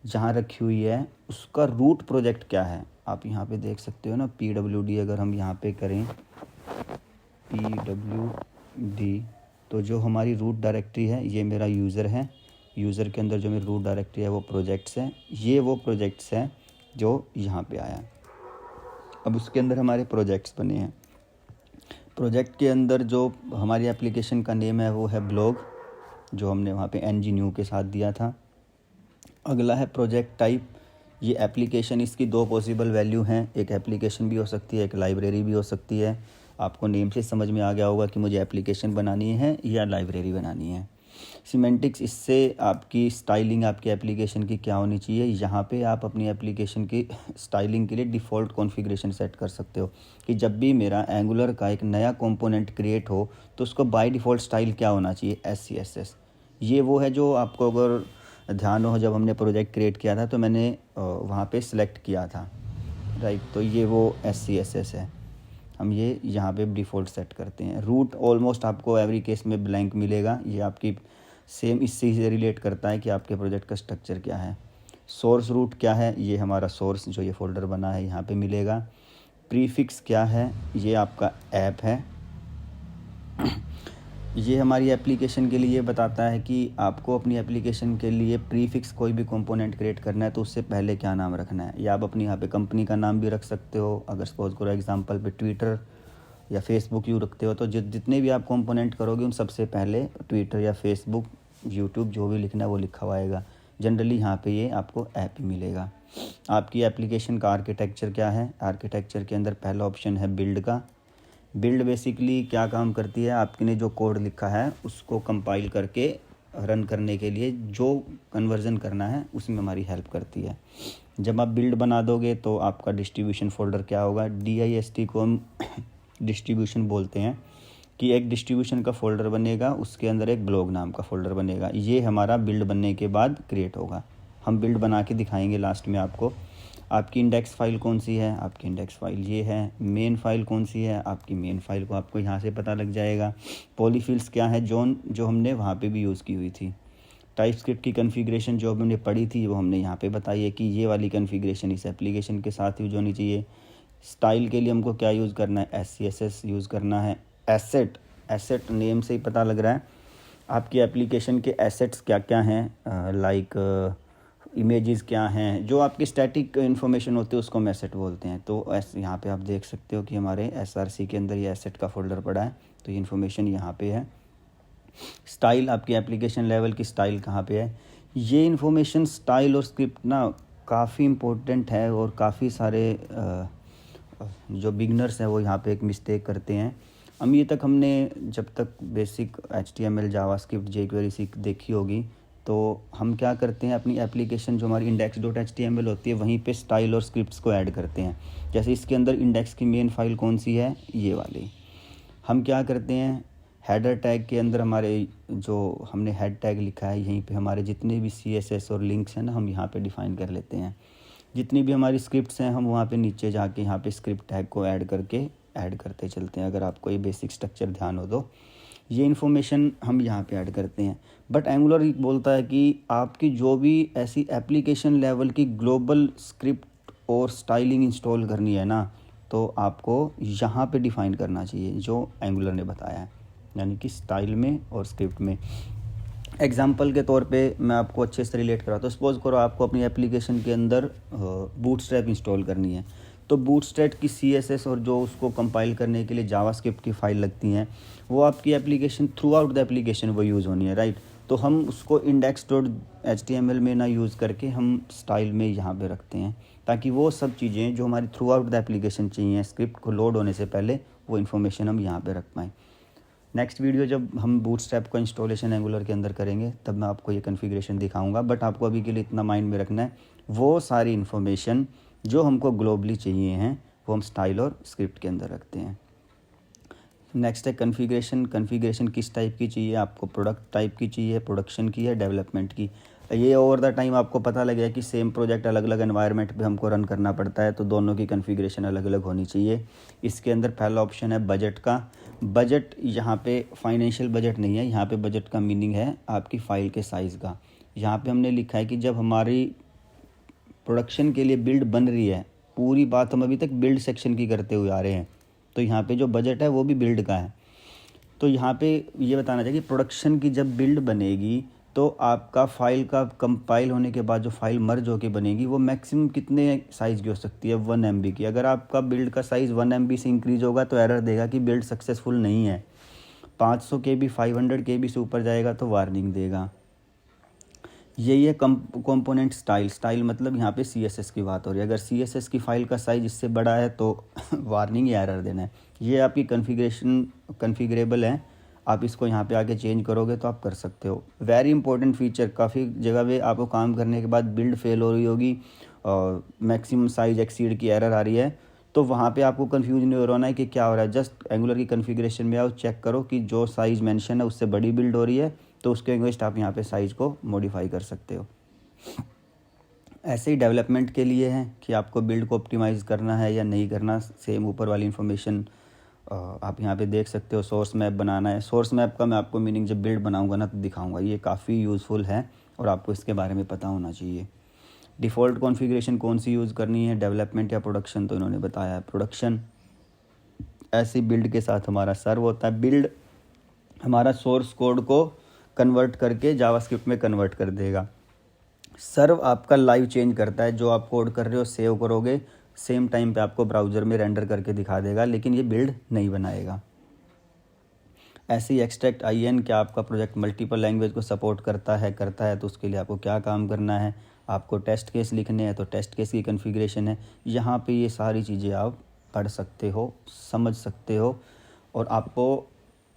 जहाँ रखी हुई है उसका रूट प्रोजेक्ट क्या है। आप यहाँ पे देख सकते हो ना, PWD अगर हम यहाँ पे करें PWD, तो जो हमारी रूट डायरेक्टरी है ये मेरा यूज़र है। यूज़र के अंदर जो मेरी रूट डायरेक्टरी है वो प्रोजेक्ट्स है। ये वो प्रोजेक्ट्स हैं जो यहाँ पे आया। अब उसके अंदर हमारे प्रोजेक्ट्स बने हैं। प्रोजेक्ट के अंदर जो हमारी एप्लीकेशन का नेम है वो है ब्लॉग, जो हमने वहाँ पे ng-new के साथ दिया था। अगला है प्रोजेक्ट टाइप। ये एप्लीकेशन, इसकी दो पॉसिबल वैल्यू हैं, एक एप्लीकेशन भी हो सकती है, एक लाइब्रेरी भी हो सकती है। आपको नेम से समझ में आ गया होगा कि मुझे एप्लीकेशन बनानी है या लाइब्रेरी बनानी है। सिमेंटिक्स, इससे आपकी स्टाइलिंग आपकी एप्लीकेशन की क्या होनी चाहिए। यहाँ पे आप अपनी एप्लीकेशन की स्टाइलिंग के लिए डिफ़ॉल्ट कॉन्फ़िगरेशन सेट कर सकते हो कि जब भी मेरा एंगुलर का एक नया कंपोनेंट क्रिएट हो तो उसको बाय डिफ़ॉल्ट स्टाइल क्या होना चाहिए, SCSS। ये वो है जो आपको अगर ध्यान हो, जब हमने प्रोजेक्ट क्रिएट किया था तो मैंने वहाँ पे सिलेक्ट किया था, राइट। तो ये वो SCSS है, हम ये यहाँ पे डिफ़ॉल्ट सेट करते हैं। रूट ऑलमोस्ट आपको एवरी केस में ब्लैंक मिलेगा, ये आपकी सेम इससे ही रिलेट करता है कि आपके प्रोजेक्ट का स्ट्रक्चर क्या है। सोर्स रूट क्या है, ये हमारा सोर्स जो ये फ़ोल्डर बना है यहाँ पे मिलेगा। प्रीफिक्स क्या है, ये आपका ऐप है। ये हमारी एप्लीकेशन के लिए बताता है कि आपको अपनी एप्लीकेशन के लिए प्रीफिक्स कोई भी कंपोनेंट क्रिएट करना है तो उससे पहले क्या नाम रखना है, या आप अपनी यहाँ पे कंपनी का नाम भी रख सकते हो। अगर सपोज करो एग्जांपल पे ट्विटर या फेसबुक यू रखते हो तो जितने भी आप कंपोनेंट करोगे उन सबसे पहले ट्विटर या फेसबुक, यूट्यूब जो भी लिखना है वो लिखा हुआ आएगा। जनरली यहाँ पे ये आपको ऐप ही मिलेगा। आपकी एप्लीकेशन का आर्किटेक्चर क्या है, आर्किटेक्चर के अंदर पहला ऑप्शन है बिल्ड का। बिल्ड बेसिकली क्या काम करती है, आपने जो कोड लिखा है उसको कंपाइल करके रन करने के लिए जो कन्वर्जन करना है उसमें हमारी हेल्प करती है। जब आप बिल्ड बना दोगे तो आपका डिस्ट्रीब्यूशन फोल्डर क्या होगा, DIST को हम डिस्ट्रीब्यूशन बोलते हैं कि एक डिस्ट्रीब्यूशन का फ़ोल्डर बनेगा, उसके अंदर एक ब्लॉग नाम का फ़ोल्डर बनेगा। ये हमारा बिल्ड बनने के बाद क्रिएट होगा। हम बिल्ड बना के दिखाएंगे लास्ट में आपको। आपकी इंडेक्स फ़ाइल कौन सी है, आपकी इंडेक्स फ़ाइल ये है। मेन फ़ाइल कौन सी है, आपकी मेन फ़ाइल को आपको यहाँ से पता लग जाएगा। पॉलीफिल्स क्या है, जो हमने वहाँ पे भी यूज़ की हुई थी। टाइपस्क्रिप्ट की कन्फिग्रेशन जो हमने पढ़ी थी वो हमने यहाँ पे बताई है कि ये वाली कन्फिग्रेशन इस एप्लीकेशन के साथ यूज होनी चाहिए। स्टाइल के लिए हमको क्या यूज़ करना है, SCSS यूज़ करना है। एसेट नेम से ही पता लग रहा है आपकी एप्लीकेशन के एसेट्स क्या क्या हैं, लाइक इमेजेस क्या हैं। जो आपकी स्टैटिक इन्फॉर्मेशन होती है उसको हम एसेट बोलते हैं। तो यहाँ पे आप देख सकते हो कि हमारे SRC के अंदर ये एसेट का फोल्डर पड़ा है, तो ये इन्फॉर्मेशन यहाँ पे है। स्टाइल, आपकी एप्लीकेशन लेवल की स्टाइल कहाँ पे है, ये इन्फॉर्मेशन स्टाइल और स्क्रिप्ट ना काफ़ी इम्पोर्टेंट है और काफ़ी सारे जो बिगनर्स हैं वो यहाँ पे एक मिस्टेक करते हैं। ये तक हमने जब तक बेसिक HTML जावास्क्रिप्ट jQuery देखी होगी तो हम क्या करते हैं, अपनी एप्लीकेशन जो हमारी index.html होती है वहीं पे स्टाइल और स्क्रिप्ट्स को ऐड करते हैं। जैसे इसके अंदर इंडेक्स की मेन फाइल कौन सी है, ये वाली। हम क्या करते हैं, हेडर टैग के अंदर हमारे जो हमने हेड टैग लिखा है यहीं पे हमारे जितने भी CSS और लिंक्स हैं ना हम यहाँ पे डिफ़ाइन कर लेते हैं। जितनी भी हमारी स्क्रिप्ट्स हैं हम वहाँ पे नीचे जाके यहाँ पे स्क्रिप्ट टैग को ऐड करते चलते हैं। अगर आपको ये बेसिक स्ट्रक्चर ध्यान हो तो ये इन्फॉर्मेशन हम यहाँ पे ऐड करते हैं। बट एंगुलर बोलता है कि आपकी जो भी ऐसी एप्लीकेशन लेवल की ग्लोबल स्क्रिप्ट और स्टाइलिंग इंस्टॉल करनी है ना तो आपको यहाँ पे डिफ़ाइन करना चाहिए जो एंगुलर ने बताया है, यानी कि स्टाइल में और स्क्रिप्ट में। एग्जाम्पल के तौर पे मैं आपको अच्छे से रिलेट करा तो सपोज़ करो आपको अपनी एप्लीकेशन के अंदर बूटस्ट्रैप इंस्टॉल करनी है, तो बूटस्ट्रैप की CSS और जो उसको कंपाइल करने के लिए जावास्क्रिप्ट की फ़ाइल लगती हैं वो आपकी application through out the application वो यूज़ होनी है, राइट। तो हम उसको index.html में ना यूज़ करके हम स्टाइल में यहाँ पे रखते हैं ताकि वो सब चीज़ें जो हमारी थ्रू आउट द एप्लीकेशन चाहिए स्क्रिप्ट को लोड होने से पहले वो इन्फॉर्मेशन हम यहाँ पे रख पाएँ। नेक्स्ट वीडियो जब हम बूटस्ट्रैप का इंस्टॉलेशन एंगुलर के अंदर करेंगे तब मैं आपको ये कॉन्फ़िगरेशन दिखाऊंगा। बट आपको अभी के लिए इतना माइंड में रखना है वो सारी इन्फॉर्मेशन जो हमको ग्लोबली चाहिए हैं वो हम स्टाइल और स्क्रिप्ट के अंदर रखते हैं। नेक्स्ट है कॉन्फ़िगरेशन किस टाइप की चाहिए आपको, प्रोडक्ट टाइप की चाहिए, प्रोडक्शन की है, डेवलपमेंट की। ये ओवर द टाइम आपको पता लगे कि सेम प्रोजेक्ट अलग अलग एनवायरनमेंट पे हमको रन करना पड़ता है तो दोनों की कॉन्फ़िगरेशन अलग अलग होनी चाहिए। इसके अंदर पहला ऑप्शन है बजट का। बजट यहाँ पे फाइनेंशियल बजट नहीं है, यहाँ पे बजट का मीनिंग है आपकी फ़ाइल के साइज़ का। यहाँ पे हमने लिखा है कि जब हमारी प्रोडक्शन के लिए बिल्ड बन रही है, पूरी बात हम अभी तक बिल्ड सेक्शन की करते हुए आ रहे हैं, तो यहाँ पे जो बजट है वो भी बिल्ड का है। तो यहाँ पे ये बताना चाहिए कि प्रोडक्शन की जब बिल्ड बनेगी तो आपका फ़ाइल का कंपाइल होने के बाद जो फाइल मर्ज होके बनेगी वो मैक्सिमम कितने साइज़ की हो सकती है, 1 MB की। अगर आपका बिल्ड का साइज़ 1 MB से इंक्रीज़ होगा तो एरर देगा कि बिल्ड सक्सेसफुल नहीं है। 500 KB 500 KB से ऊपर जाएगा तो वार्निंग देगा। यही है कंपोनेंट स्टाइल मतलब यहाँ पे CSS की बात हो रही है। अगर CSS की फ़ाइल का साइज़ इससे बड़ा है तो वार्निंग या एरर देना है। ये आपकी कन्फिगरेबल है, आप इसको यहाँ पे आके चेंज करोगे तो आप कर सकते हो। वेरी इंपॉर्टेंट फीचर, काफ़ी जगह पे आपको काम करने के बाद बिल्ड फेल हो रही होगी और मैक्सिमम साइज एक्सीड की एरर आ रही है तो वहाँ पे आपको कंफ्यूज नहीं हो रहा है कि क्या हो रहा है। जस्ट एंगुलर की कन्फिग्रेशन में आओ, चेक करो कि जो साइज़ मेंशन है उससे बड़ी बिल्ड हो रही है तो उसके अगेंस्ट आप यहाँ पे साइज़ को मॉडिफाई कर सकते हो। ऐसे ही डेवलपमेंट के लिए है कि आपको बिल्ड को ऑप्टिमाइज़ करना है या नहीं करना, सेम ऊपर वाली इन्फॉर्मेशन आप यहाँ पे देख सकते हो सोर्स मैप बनाना है। सोर्स मैप का मैं आपको मीनिंग जब बिल्ड बनाऊंगा ना तो दिखाऊंगा, ये काफ़ी यूज़फुल है और आपको इसके बारे में पता होना चाहिए। डिफ़ॉल्ट कॉन्फ़िगरेशन कौन सी यूज़ करनी है, डेवलपमेंट या प्रोडक्शन, तो इन्होंने बताया है प्रोडक्शन। ऐसी बिल्ड के साथ हमारा सर्व होता है। बिल्ड हमारा सोर्स कोड को कन्वर्ट करके जावास्क्रिप्ट में कन्वर्ट कर देगा। सर्व आपका लाइव चेंज करता है, जो आप कोड कर रहे हो सेव करोगे सेम टाइम पे आपको ब्राउज़र में रेंडर करके दिखा देगा, लेकिन ये बिल्ड नहीं बनाएगा। ऐसे ही एक्सट्रैक्ट IN, क्या आपका प्रोजेक्ट मल्टीपल लैंग्वेज को सपोर्ट करता है तो उसके लिए आपको क्या काम करना है, आपको टेस्ट केस लिखने हैं तो टेस्ट केस की कॉन्फ़िगरेशन है। यहाँ पे ये सारी चीज़ें आप पढ़ सकते हो, समझ सकते हो, और आपको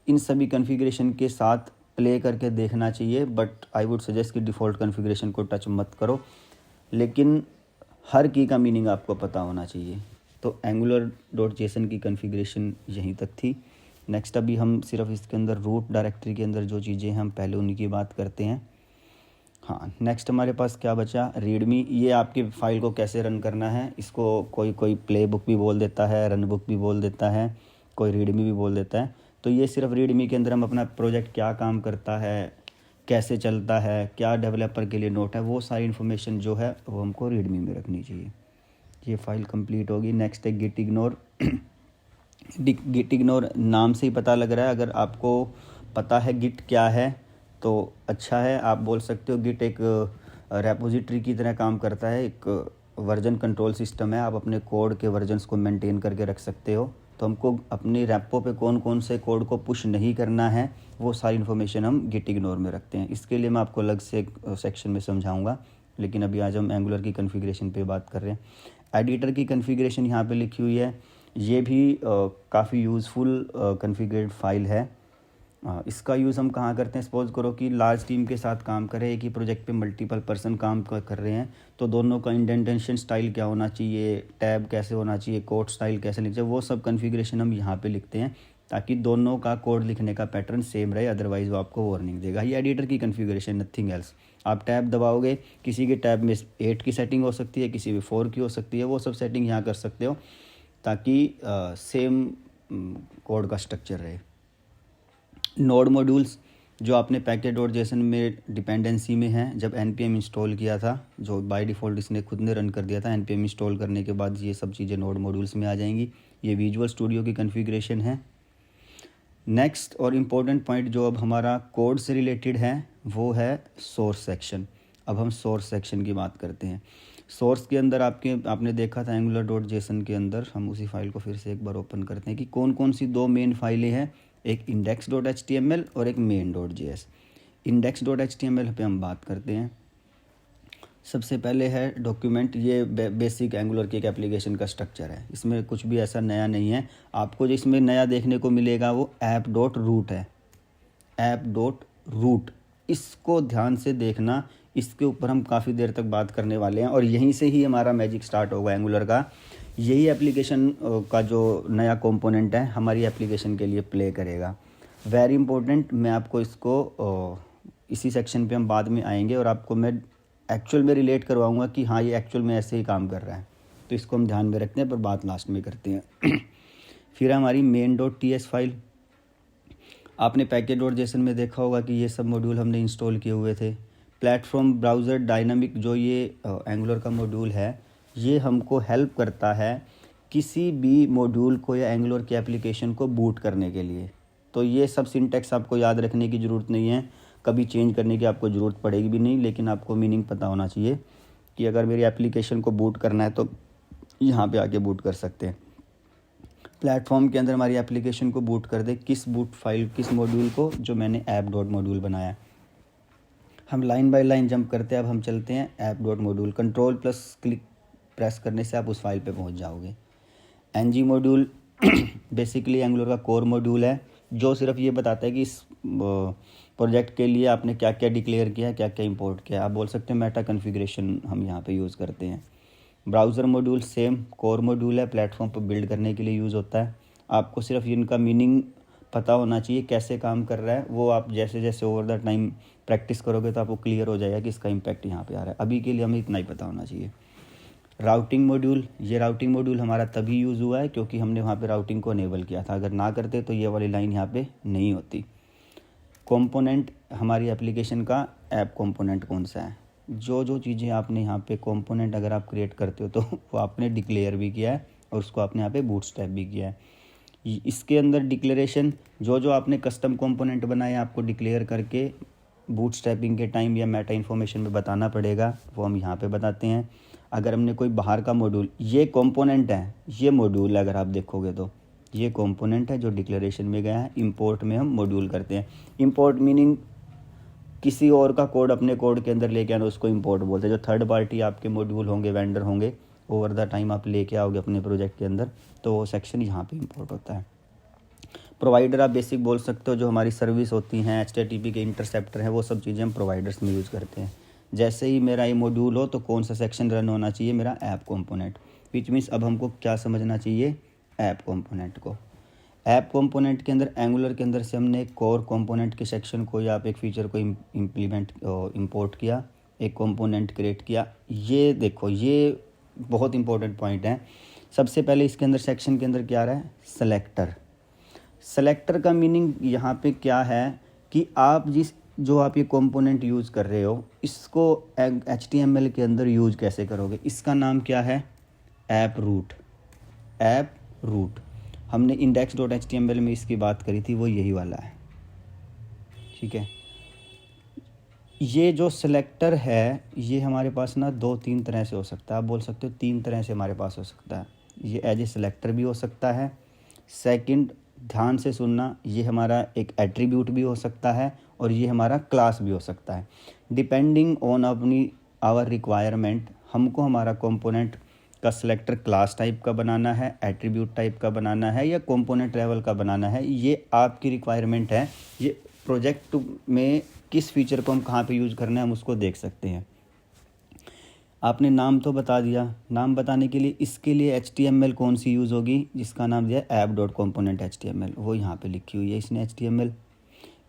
इन सभी कॉन्फ़िगरेशन के साथ प्ले करके देखना चाहिए। बट आई वुड सजेस्ट कि डिफ़ॉल्ट कॉन्फ़िगरेशन को टच मत करो, लेकिन हर की का मीनिंग आपको पता होना चाहिए। तो angular.json की कॉन्फ़िगरेशन यहीं तक थी। नेक्स्ट अभी हम सिर्फ इसके अंदर रूट डायरेक्टरी के अंदर जो चीज़ें हैं हम पहले उन्हीं की बात करते हैं। हाँ, नेक्स्ट हमारे पास क्या बचा, रीडमी। ये आपकी फ़ाइल को कैसे रन करना है, इसको कोई प्ले बुक भी बोल देता है, रन बुक भी बोल देता है, कोई रीडमी भी बोल देता है। तो ये सिर्फ रीडमी के अंदर हम अपना प्रोजेक्ट क्या काम करता है, कैसे चलता है, क्या डेवलपर के लिए नोट है, वो सारी इन्फॉर्मेशन जो है वो हमको रीडमी में रखनी चाहिए। ये फ़ाइल कंप्लीट होगी। नेक्स्ट है गिट इग्नोर। गिट इग्नोर नाम से ही पता लग रहा है, अगर आपको पता है गिट क्या है तो अच्छा है। आप बोल सकते हो गिट एक रेपोजिटरी की तरह काम करता है, एक वर्जन कंट्रोल सिस्टम है। आप अपने कोड के वर्जन्स को मेंटेन करके रख सकते हो। तो हमको अपनी रेपो पे कौन कौन से कोड को पुश नहीं करना है वो सारी इन्फॉर्मेशन हम गिट इग्नोर में रखते हैं। इसके लिए मैं आपको अलग से एक सेक्शन में समझाऊंगा, लेकिन अभी आज हम एंगुलर की कॉन्फ़िगरेशन पे बात कर रहे हैं। एडिटर की कॉन्फ़िगरेशन यहाँ पे लिखी हुई है। ये भी काफ़ी यूज़फुल कॉन्फ़िगरेड फाइल है। इसका यूज़ हम कहाँ करते हैं, सपोज़ करो कि लार्ज टीम के साथ काम करें, एक ही प्रोजेक्ट पे मल्टीपल पर्सन काम कर रहे हैं, तो दोनों का इंडेंटेशन स्टाइल क्या होना चाहिए, टैब कैसे होना चाहिए, कोड स्टाइल कैसे लिखना चाहिए, वो सब कॉन्फ़िगरेशन हम यहाँ पे लिखते हैं ताकि दोनों का कोड लिखने का पैटर्न सेम रहे, अदरवाइज़ वो आपको वार्निंग देगा। ये एडिटर की कॉन्फ़िगरेशन, नथिंग एल्स। आप टैब दबाओगे, किसी के टैब में 8 की सेटिंग हो सकती है, किसी में 4 की हो सकती है, वो सब सेटिंग यहाँ कर सकते हो ताकि सेम कोड का स्ट्रक्चर रहे। नोड मॉड्यूल्स जो आपने पैकेज.json में डिपेंडेंसी में है, जब npm इंस्टॉल किया था, जो बाय डिफ़ॉल्ट इसने खुद ने रन कर दिया था, npm इंस्टॉल करने के बाद ये सब चीज़ें नोड मॉड्यूल्स में आ जाएंगी। ये विजुअल स्टूडियो की कॉन्फ़िगरेशन है। नेक्स्ट और इम्पोर्टेंट पॉइंट जो अब हमारा कोड से रिलेटेड है वो है सोर्स सेक्शन। अब हम सोर्स सेक्शन की बात करते हैं। सोर्स के अंदर आपने देखा था angular.json के अंदर, हम उसी फाइल को फिर से एक बार ओपन करते हैं कि कौन कौन सी दो मेन फाइलें हैं, एक index.html और एक main.js। index.html पे हम बात करते हैं। सबसे पहले है डॉक्यूमेंट। ये बेसिक एंगुलर की एक एप्लीकेशन का स्ट्रक्चर है, इसमें कुछ भी ऐसा नया नहीं है। आपको जो इसमें नया देखने को मिलेगा वो app.root है, app.root। इसको ध्यान से देखना, इसके ऊपर हम काफ़ी देर तक बात करने वाले हैं और यहीं से ही हमारा मैजिक स्टार्ट होगा एंगुलर का। यही एप्लीकेशन का जो नया कंपोनेंट है हमारी एप्लीकेशन के लिए प्ले करेगा। वेरी इंपॉर्टेंट, मैं आपको इसको इसी सेक्शन पे हम बाद में आएंगे और आपको मैं एक्चुअल में रिलेट करवाऊंगा कि हाँ ये एक्चुअल में ऐसे ही काम कर रहा है, तो इसको हम ध्यान में रखते हैं पर बात लास्ट में करते हैं। फिर हमारी main.ts फाइल। आपने पैकेज.json में देखा होगा कि ये सब मॉड्यूल हमने इंस्टॉल किए हुए थे। प्लेटफॉर्म ब्राउज़र डायनामिक, जो ये एंगुलर का मॉड्यूल है, ये हमको हेल्प करता है किसी भी मॉड्यूल को या एंगुलर की एप्लीकेशन को बूट करने के लिए। तो ये सब सिंटैक्स आपको याद रखने की ज़रूरत नहीं है, कभी चेंज करने की आपको ज़रूरत पड़ेगी भी नहीं, लेकिन आपको मीनिंग पता होना चाहिए कि अगर मेरी एप्लीकेशन को बूट करना है तो यहाँ पे आके बूट कर सकते हैं। प्लेटफॉर्म के अंदर हमारी एप्लीकेशन को बूट कर दे, किस बूट फाइल, किस मॉड्यूल को, जो मैंने app.module बनाया। हम लाइन बाय लाइन जंप करते हैं। अब हम चलते हैं app.module। Control plus click press करने से आप उस फाइल पे पहुंच जाओगे। ng मॉड्यूल बेसिकली एंगुलर का कोर मॉड्यूल है, जो सिर्फ ये बताता है कि इस प्रोजेक्ट के लिए आपने क्या क्या डिक्लेयर किया है, क्या क्या इंपोर्ट किया है। आप बोल सकते हैं मेटा कॉन्फ़िगरेशन हम यहाँ पे यूज़ करते हैं। Browser module same core module है, प्लेटफॉर्म पर बिल्ड करने के लिए यूज़ होता है। आपको सिर्फ इनका मीनिंग पता होना चाहिए, कैसे काम कर रहा है, वो आप जैसे जैसे ओवर द टाइम प्रैक्टिस करोगे तो आपको क्लियर हो जाएगा कि इसका इम्पैक्ट यहाँ पे आ रहा है। अभी के लिए हमें इतना ही पता होना चाहिए। राउटिंग मॉड्यूल, ये राउटिंग मॉड्यूल हमारा तभी यूज़ हुआ है क्योंकि हमने वहाँ पे राउटिंग को इनेबल किया था, अगर ना करते तो ये वाली लाइन यहाँ पे नहीं होती। कंपोनेंट, हमारी एप्लीकेशन का ऐप कंपोनेंट कौन सा है, जो चीज़ें आपने यहाँ पे कंपोनेंट अगर आप क्रिएट करते हो तो वो आपने डिक्लेयर भी किया है और उसको आपने यहाँ पे बूटस्ट्रैप भी किया है। इसके अंदर डिक्लेरेशन, जो आपने कस्टम कंपोनेंट बनाए आपको डिक्लेयर करके बूटस्ट्रैपिंग के टाइम या मेटा इन्फॉर्मेशन में बताना पड़ेगा, वो हम यहाँ पे बताते हैं। अगर हमने कोई बाहर का मॉड्यूल, ये कंपोनेंट है, ये मॉड्यूल अगर आप देखोगे तो ये कंपोनेंट है जो डिक्लेरेशन में गया है। इंपोर्ट में हम मॉड्यूल करते हैं। इंपोर्ट मीनिंग किसी और का कोड अपने कोड के अंदर लेके आना, उसको इंपोर्ट बोलते हैं। जो थर्ड पार्टी आपके मॉड्यूल होंगे, वेंडर होंगे, ओवर द टाइम आप लेके आओगे अपने प्रोजेक्ट के अंदर, तो वो सेक्शन यहाँ पे इंपोर्ट होता है। प्रोवाइडर आप बेसिक बोल सकते हो, जो हमारी सर्विस होती हैं, HTTP के इंटरसेप्टर हैं, वो सब चीज़ें हम प्रोवाइडर्स में यूज़ करते हैं। जैसे ही मेरा ये मॉड्यूल हो तो कौन सा सेक्शन रन होना चाहिए, मेरा ऐप कंपोनेंट, विच मीन्स अब हमको क्या समझना चाहिए, ऐप कंपोनेंट को। ऐप कंपोनेंट के अंदर, एंगुलर के अंदर से हमने कोर कंपोनेंट के सेक्शन को या आप एक फीचर को इंपोर्ट किया, एक कंपोनेंट क्रिएट किया। ये देखो, ये बहुत इंपॉर्टेंट पॉइंट है। सबसे पहले इसके अंदर सेक्शन के अंदर क्या आ रहा है, सेलेक्टर। सेलेक्टर का मीनिंग यहाँ पे क्या है कि आप जो आप ये कंपोनेंट यूज़ कर रहे हो, इसको HTML के अंदर यूज़ कैसे करोगे। इसका नाम क्या है, ऐप रूट। ऐप रूट हमने index.html में इसकी बात करी थी, वो यही वाला है, ठीक है। ये जो सेलेक्टर है, ये हमारे पास ना 2-3 तरह से हो सकता है, आप बोल सकते हो 3 तरह से हमारे पास हो सकता है। ये एज ए सेलेक्टर भी हो सकता है। सेकंड, ध्यान से सुनना, ये हमारा एक एट्रीब्यूट भी हो सकता है और ये हमारा क्लास भी हो सकता है। डिपेंडिंग ऑन अपनी आवर रिक्वायरमेंट, हमको हमारा कंपोनेंट का सिलेक्टर क्लास टाइप का बनाना है, एट्रीब्यूट टाइप का बनाना है या कंपोनेंट लेवल का बनाना है, ये आपकी रिक्वायरमेंट है। ये प्रोजेक्ट में किस फीचर को हम कहाँ पे यूज़ करना है हम उसको देख सकते हैं। आपने नाम तो बता दिया, नाम बताने के लिए इसके लिए HTML कौन सी यूज़ होगी, जिसका नाम दिया है app.component.html, वो यहाँ पे लिखी हुई है इसने HTML।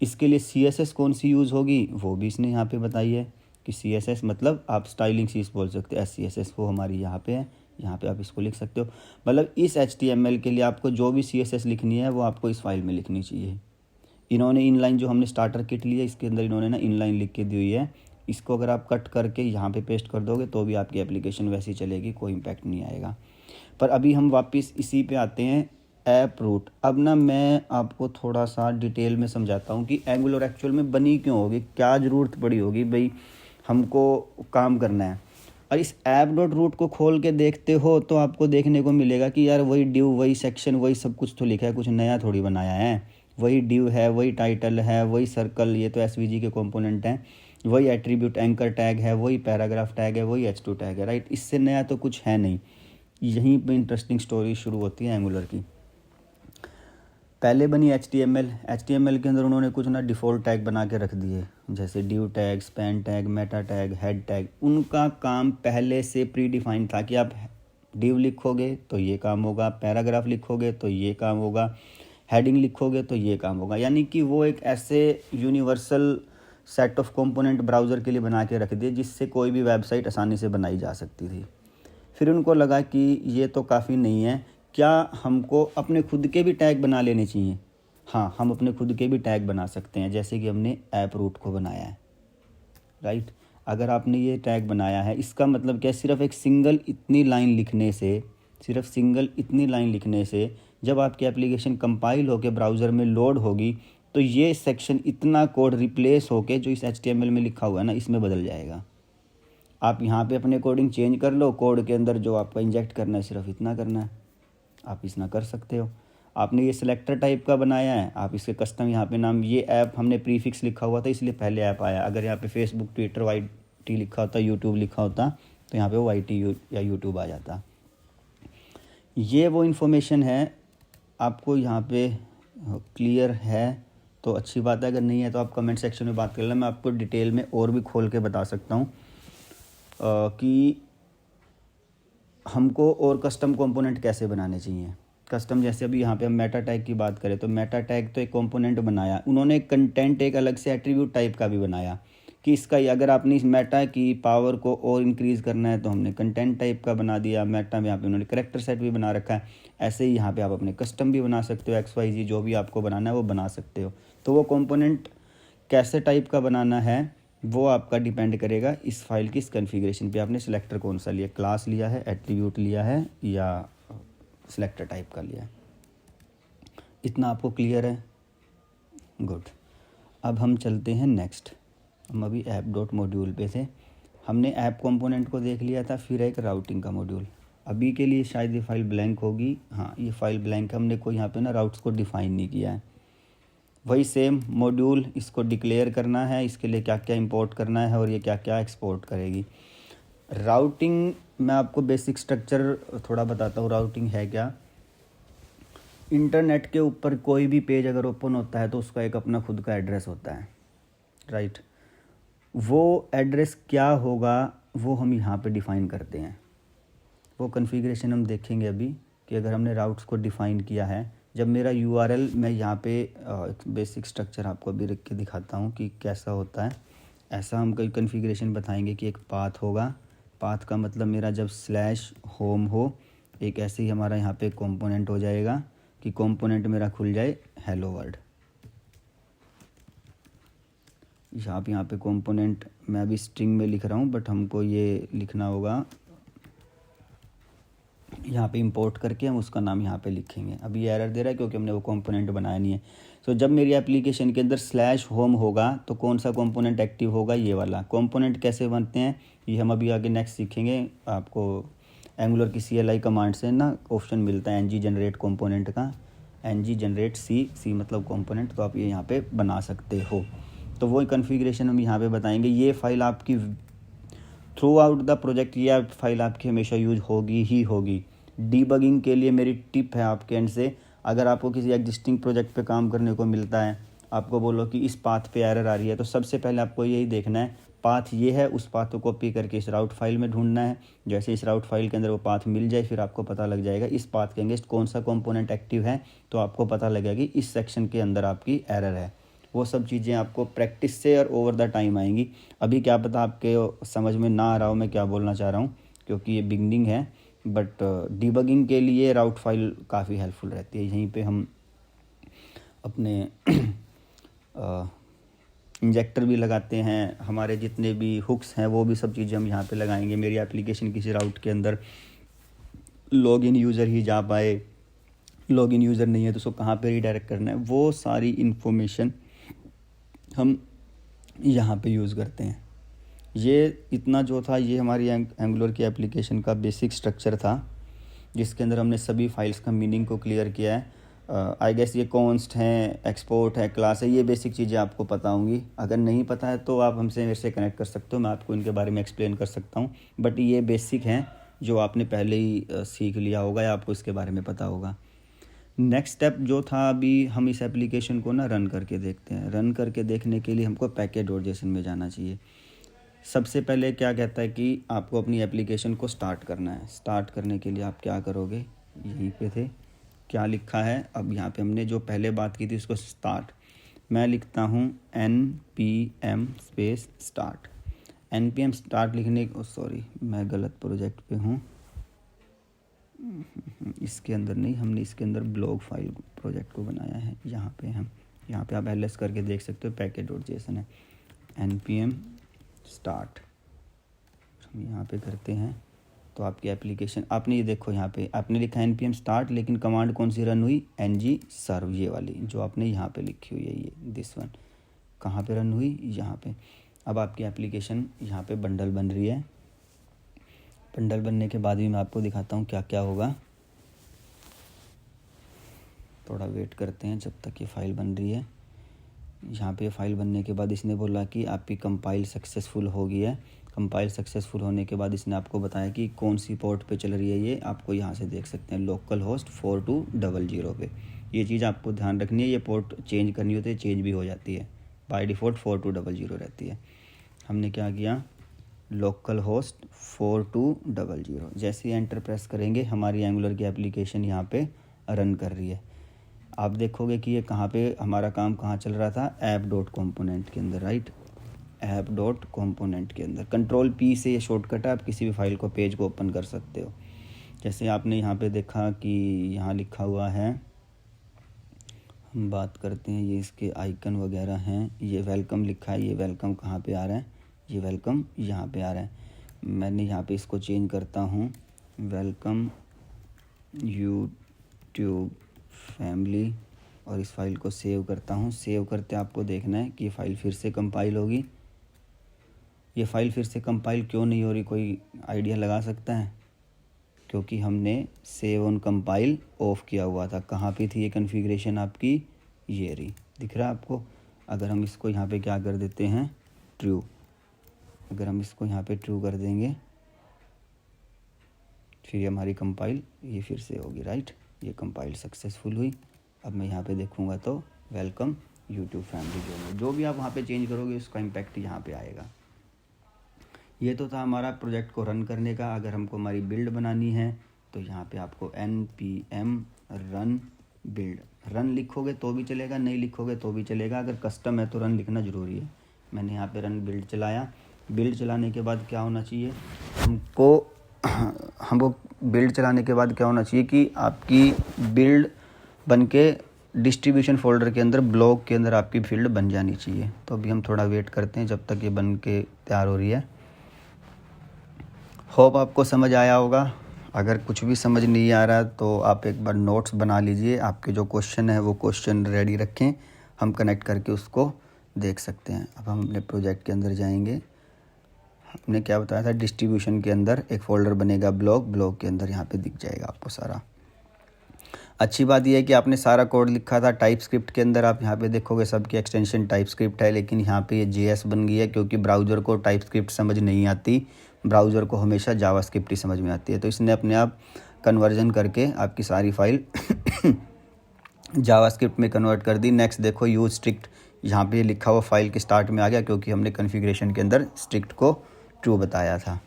इसके लिए CSS कौन सी यूज़ होगी, वो भी इसने यहाँ पे बताई है कि CSS मतलब आप स्टाइलिंग सीस बोल सकते हो, SCSS, वो हमारी यहाँ पे है, यहाँ पे आप इसको लिख सकते हो। मतलब इस HTML के लिए आपको जो भी CSS लिखनी है वो आपको इस फाइल में लिखनी चाहिए। इन्होंने इनलाइन, जो हमने स्टार्टर किट लिया, इसके अंदर इन्होंने ना इनलाइन लिख के दी हुई है। इसको अगर आप कट करके यहाँ पे पेस्ट कर दोगे तो भी आपकी एप्लीकेशन वैसी चलेगी, कोई इम्पैक्ट नहीं आएगा। पर अभी हम वापस इसी पे आते हैं, ऐप रूट। अब ना मैं आपको थोड़ा सा डिटेल में समझाता हूँ कि एंगुलर एक्चुअल में बनी क्यों होगी, क्या ज़रूरत पड़ी होगी भाई हमको काम करना है। और इस ऐप डॉट रूट को खोल के देखते हो तो आपको देखने को मिलेगा कि यार वही डिव, वही सेक्शन, वही सब कुछ तो लिखा है, कुछ नया थोड़ी बनाया है। वही डिव है, वही टाइटल है, वही सर्कल, ये तो SVG के कंपोनेंट हैं, वही एट्रीब्यूट एंकर टैग है, वही पैराग्राफ टैग है, वही H2 टैग है, राइट। इससे नया तो कुछ है नहीं। यहीं पे इंटरेस्टिंग स्टोरी शुरू होती है एंगुलर की। पहले बनी HTML के अंदर उन्होंने कुछ ना डिफ़ॉल्ट टैग बना के रख दिए, जैसे div tag, span tag, Meta tag, head tag. उनका काम पहले से प्री डिफाइंड था कि आप डिव लिखोगे तो ये काम होगा, पैराग्राफ लिखोगे तो ये काम होगा, हेडिंग लिखोगे तो ये काम होगा। यानी कि वो एक ऐसे universal set of component browser के लिए बना के रख दिए जिससे कोई भी वेबसाइट आसानी से बनाई जा सकती थी। फिर उनको लगा कि ये तो काफ़ी नहीं है, क्या हमको अपने खुद के भी टैग बना लेने चाहिए। हाँ, हम अपने खुद के भी टैग बना सकते हैं, जैसे कि हमने ऐप रूट को बनाया है, राइट। अगर आपने ये टैग बनाया है, इसका मतलब क्या है, सिर्फ सिंगल इतनी लाइन लिखने से जब आपकी एप्लीकेशन कंपाइल होकर ब्राउज़र में लोड होगी तो ये सेक्शन, इतना कोड रिप्लेस होके जो इस HTML में लिखा हुआ है ना, इसमें बदल जाएगा। आप यहाँ पे अपने कोडिंग चेंज कर लो, कोड के अंदर जो आपको इंजेक्ट करना है सिर्फ इतना करना है, आप इतना कर सकते हो। आपने ये सिलेक्टर टाइप का बनाया है, आप इसके कस्टम यहाँ पे नाम, ये ऐप हमने प्रीफिक्स लिखा हुआ था इसलिए पहले ऐप आया। अगर यहाँ पे फेसबुक, ट्विटर, YT लिखा होता, यूट्यूब लिखा होता तो यहाँ पे वो YT या यूट्यूब आ जाता। ये वो इन्फॉर्मेशन है, आपको यहाँ पे क्लियर है तो अच्छी बात है, अगर नहीं है तो आप कमेंट सेक्शन में बात कर लेना, मैं आपको डिटेल में और भी खोल के बता सकता हूँ कि हमको और कस्टम कंपोनेंट कैसे बनाने चाहिए। कस्टम, जैसे अभी यहाँ पे हम मेटा टैग की बात करें तो मेटा टैग तो एक कंपोनेंट बनाया उन्होंने, कंटेंट एक अलग से एट्रीब्यूट टाइप का भी बनाया कि इसका ही अगर आपने इस मेटा की पावर को और इंक्रीज़ करना है तो हमने कंटेंट टाइप का बना दिया। मेटा में यहाँ पे उन्होंने करेक्टर सेट भी बना रखा है। ऐसे ही यहाँ पे आप अपने कस्टम भी बना सकते हो, XYZ जो भी आपको बनाना है वो बना सकते हो। तो वो कंपोनेंट कैसे टाइप का बनाना है वो आपका डिपेंड करेगा इस फाइल की इस कॉन्फ़िगरेशन पे। आपने सिलेक्टर कौन सा लिया, क्लास लिया है, एट्रीब्यूट लिया है या सिलेक्टर टाइप का लिया है। इतना आपको क्लियर है? गुड। अब हम चलते हैं नेक्स्ट। हम अभी ऐप डॉट मॉड्यूल पे थे। हमने ऐप कंपोनेंट को देख लिया था, फिर एक राउटिंग का मॉड्यूल। अभी के लिए शायद ये फाइल ब्लैंक होगी। हाँ, ये फाइल ब्लैंक है। हमने कोई यहाँ पे ना राउट्स को डिफ़ाइन नहीं किया है। वही सेम मॉड्यूल, इसको डिक्लेयर करना है, इसके लिए क्या क्या इंपोर्ट करना है और ये क्या क्या एक्सपोर्ट करेगी। राउटिंग मैं आपको बेसिक स्ट्रक्चर थोड़ा बताता हूँ। राउटिंग है क्या? इंटरनेट के ऊपर कोई भी पेज अगर ओपन होता है तो उसका एक अपना खुद का एड्रेस होता है, राइट। वो एड्रेस क्या होगा वो हम यहाँ पे डिफ़ाइन करते हैं। वो कॉन्फ़िगरेशन हम देखेंगे अभी कि अगर हमने राउट्स को डिफ़ाइन किया है, जब मेरा URL मैं यहाँ पे बेसिक स्ट्रक्चर आपको अभी रख के दिखाता हूँ कि कैसा होता है। ऐसा हम कोई कॉन्फ़िगरेशन बताएंगे कि एक पाथ होगा। पाथ का मतलब मेरा जब /home हो, एक ऐसे ही हमारा यहाँ पे कंपोनेंट हो जाएगा कि कंपोनेंट मेरा खुल जाए हेलो वर्ल्ड। आप यहाँ पे कंपोनेंट मैं अभी स्ट्रिंग में लिख रहा हूँ, बट हमको ये लिखना होगा यहाँ पे इंपोर्ट करके हम उसका नाम यहाँ पे लिखेंगे। अभी ये एरर दे रहा है क्योंकि हमने वो कंपोनेंट बनाया नहीं है। तो जब मेरी एप्लीकेशन के अंदर /home होगा तो कौन सा कंपोनेंट एक्टिव होगा? ये वाला। कंपोनेंट कैसे बनते हैं ये हम अभी आगे नेक्स्ट सीखेंगे। आपको एंगुलर की CLI कमांड से ना ऑप्शन मिलता है ng जनरेट कंपोनेंट का, ng जनरेट C मतलब कंपोनेंट। तो आप ये यहाँ पे बना सकते हो। तो वो कॉन्फ़िगरेशन हम यहाँ पे बताएंगे। ये फाइल आपकी थ्रू आउट द प्रोजेक्ट, ये फाइल आपकी हमेशा यूज होगी ही होगी। डीबगिंग के लिए मेरी टिप है आपके एंड से, अगर आपको किसी एग्जिस्टिंग प्रोजेक्ट पे काम करने को मिलता है, आपको बोलो कि इस पाथ पे एरर आ रही है, तो सबसे पहले आपको यही देखना है पाथ ये है, उस पाथ को कॉपी करके इस राउट फाइल में ढूंढना है। जैसे इस राउट फाइल के अंदर वो पाथ मिल जाए, फिर आपको पता लग जाएगा इस पाथ के अगेंस्ट कौन सा कंपोनेंट एक्टिव है। तो आपको पता लगेगा कि इस सेक्शन के अंदर आपकी एरर है। वो सब चीज़ें आपको प्रैक्टिस से और ओवर द टाइम आएंगी। अभी क्या पता आपके समझ में ना आ रहा हो मैं क्या बोलना चाह रहा हूँ, क्योंकि ये बिगनिंग है। बट डीबगिंग के लिए राउट फाइल काफ़ी हेल्पफुल रहती है। यहीं पे हम अपने इंजेक्टर भी लगाते हैं, हमारे जितने भी हुक्स हैं वो भी सब चीज़ें हम यहाँ पे लगाएंगे। मेरी एप्लीकेशन किसी राउट के अंदर लॉगिन यूज़र ही जा पाए, लॉगिन यूज़र नहीं है तो उसको कहाँ पे रीडायरेक्ट करना है, वो सारी इन्फॉर्मेशन हम यहाँ पे यूज़ करते हैं। ये इतना जो था ये हमारी एंगुलर की एप्लीकेशन का बेसिक स्ट्रक्चर था, जिसके अंदर हमने सभी फाइल्स का मीनिंग को क्लियर किया है। आई गेस ये कॉन्स्ट हैं, एक्सपोर्ट है, क्लास है, ये बेसिक चीज़ें आपको पता होंगी। अगर नहीं पता है तो आप हमसे मेरे से कनेक्ट कर सकते हो, मैं आपको इनके बारे में एक्सप्लेन कर सकता हूँ। बट ये बेसिक हैं जो आपने पहले ही सीख लिया होगा या आपको इसके बारे में पता होगा। नेक्स्ट स्टेप जो था, अभी हम इस एप्लीकेशन को ना रन करके देखते हैं। रन करके देखने के लिए हमको package.json में जाना चाहिए। सबसे पहले क्या कहता है कि आपको अपनी एप्लीकेशन को स्टार्ट करना है। स्टार्ट करने के लिए आप क्या करोगे, यहीं पे थे क्या लिखा है। अब यहाँ पे हमने जो पहले बात की थी उसको स्टार्ट, मैं लिखता हूँ npm space start. npm start लिखने को, सॉरी मैं गलत प्रोजेक्ट पे हूँ, इसके अंदर नहीं, हमने इसके अंदर ब्लॉग फाइल प्रोजेक्ट को बनाया है। यहाँ पे आप ls करके देख सकते हो, package.json है। npm स्टार्ट हम यहाँ पे करते हैं तो आपकी एप्लीकेशन, आपने ये देखो यहाँ पे आपने लिखा है npm स्टार्ट, लेकिन कमांड कौन सी रन हुई, ng सर्व, ये वाली जो आपने यहाँ पे लिखी हुई है, ये दिस वन कहाँ पे रन हुई, यहाँ पे। अब आपकी एप्लीकेशन यहाँ पे बंडल बन रही है। बंडल बनने के बाद भी मैं आपको दिखाता हूँ क्या क्या होगा। थोड़ा वेट करते हैं जब तक ये फ़ाइल बन रही है। यहाँ पे फाइल बनने के बाद इसने बोला कि आपकी कंपाइल सक्सेसफुल हो गई है। कंपाइल सक्सेसफुल होने के बाद इसने आपको बताया कि कौन सी पोर्ट पे चल रही है। ये आपको यहाँ से देख सकते हैं, लोकल होस्ट 4200 पे। ये चीज़ आपको ध्यान रखनी है, ये पोर्ट चेंज करनी होती है, चेंज भी हो जाती है। बाय डिफ़ॉल्ट 4200 रहती है। हमने क्या किया, लोकल होस्ट 4200, जैसे ही एंटर प्रेस करेंगे हमारी एंगुलर की एप्लीकेशन यहाँ पे रन कर रही है। आप देखोगे कि ये कहाँ पे हमारा काम कहाँ चल रहा था, ऐप डॉट कॉम्पोनेंट के अंदर, राइट। ऐप डॉट कॉम्पोनेंट के अंदर। कंट्रोल पी से ये शॉर्टकट है, आप किसी भी फाइल को पेज को ओपन कर सकते हो। जैसे आपने यहाँ पे देखा कि यहाँ लिखा हुआ है, हम बात करते हैं, ये इसके आइकन वगैरह हैं, ये वेलकम लिखा है, ये वेलकम कहाँ पे आ रहा है, ये वेलकम यहाँ पे आ रहा है। मैंने यहाँ पे इसको चेंज करता हूँ, वेलकम यूट्यूब फैमिली, और इस फाइल को सेव करता हूँ। सेव करते आपको देखना है कि ये फ़ाइल फिर से कंपाइल होगी। ये फ़ाइल फिर से कंपाइल क्यों नहीं हो रही, कोई आइडिया लगा सकता है? क्योंकि हमने सेव ऑन कंपाइल ऑफ किया हुआ था। कहाँ पे थी ये कॉन्फ़िगरेशन आपकी, ये रही, दिख रहा है आपको। अगर हम इसको यहाँ पे क्या कर देते हैं, ट्रू, अगर हम इसको यहाँ पे ट्रू कर देंगे, फिर ये हमारी कंपाइल ये फिर से होगी, राइट। ये कंपाइल सक्सेसफुल हुई। अब मैं यहाँ पे देखूँगा तो वेलकम यूट्यूब फैमिली जो भी आप वहाँ पे चेंज करोगे उसका इम्पैक्ट यहाँ पे आएगा। ये तो था हमारा प्रोजेक्ट को रन करने का। अगर हमको हमारी बिल्ड बनानी है तो यहाँ पे आपको npm रन बिल्ड, रन लिखोगे तो भी चलेगा, नहीं लिखोगे तो भी चलेगा। अगर कस्टम है तो रन लिखना ज़रूरी है। मैंने यहाँ पे रन बिल्ड चलाया। बिल्ड चलाने के बाद क्या होना चाहिए, हमको बिल्ड चलाने के बाद क्या होना चाहिए कि आपकी बिल्ड बन के डिस्ट्रीब्यूशन फोल्डर के अंदर, ब्लॉग के अंदर आपकी फील्ड बन जानी चाहिए। तो अभी हम थोड़ा वेट करते हैं जब तक ये बन के तैयार हो रही है। होप आपको समझ आया होगा। अगर कुछ भी समझ नहीं आ रहा तो आप एक बार नोट्स बना लीजिए, आपके जो क्वेश्चन है वो क्वेश्चन रेडी रखें, हम कनेक्ट करके उसको देख सकते हैं। अब हम अपने प्रोजेक्ट के अंदर जाएंगे। हमने क्या बताया था, डिस्ट्रीब्यूशन के अंदर एक फ़ोल्डर बनेगा ब्लॉग के अंदर, यहाँ पे दिख जाएगा आपको सारा। अच्छी बात यह है कि आपने सारा कोड लिखा था टाइप स्क्रिप्ट के अंदर, आप यहाँ पे देखोगे सबकी एक्सटेंशन टाइप स्क्रिप्ट है, लेकिन यहाँ पे ये JS बन गई है क्योंकि ब्राउज़र को टाइप स्क्रिप्ट समझ नहीं आती, ब्राउज़र को हमेशा जावास्क्रिप्ट ही समझ में आती है। तो इसने अपने आप कन्वर्जन करके आपकी सारी फाइल जावास्क्रिप्ट में कन्वर्ट कर दी। नेक्स्ट देखो यूज स्ट्रिक्ट, यहाँ पे लिखा हुआ फाइल के स्टार्ट में आ गया क्योंकि हमने कॉन्फ़िगरेशन के अंदर स्ट्रिक्ट को ट्रू बताया था।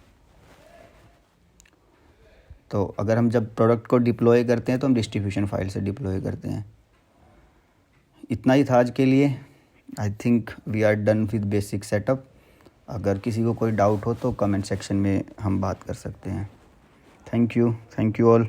तो अगर हम जब प्रोडक्ट को डिप्लॉय करते हैं तो हम डिस्ट्रीब्यूशन फाइल से डिप्लॉय करते हैं। इतना ही था आज के लिए। I think we are done with basic setup. अगर किसी को कोई डाउट हो तो कमेंट सेक्शन में हम बात कर सकते हैं। Thank you all.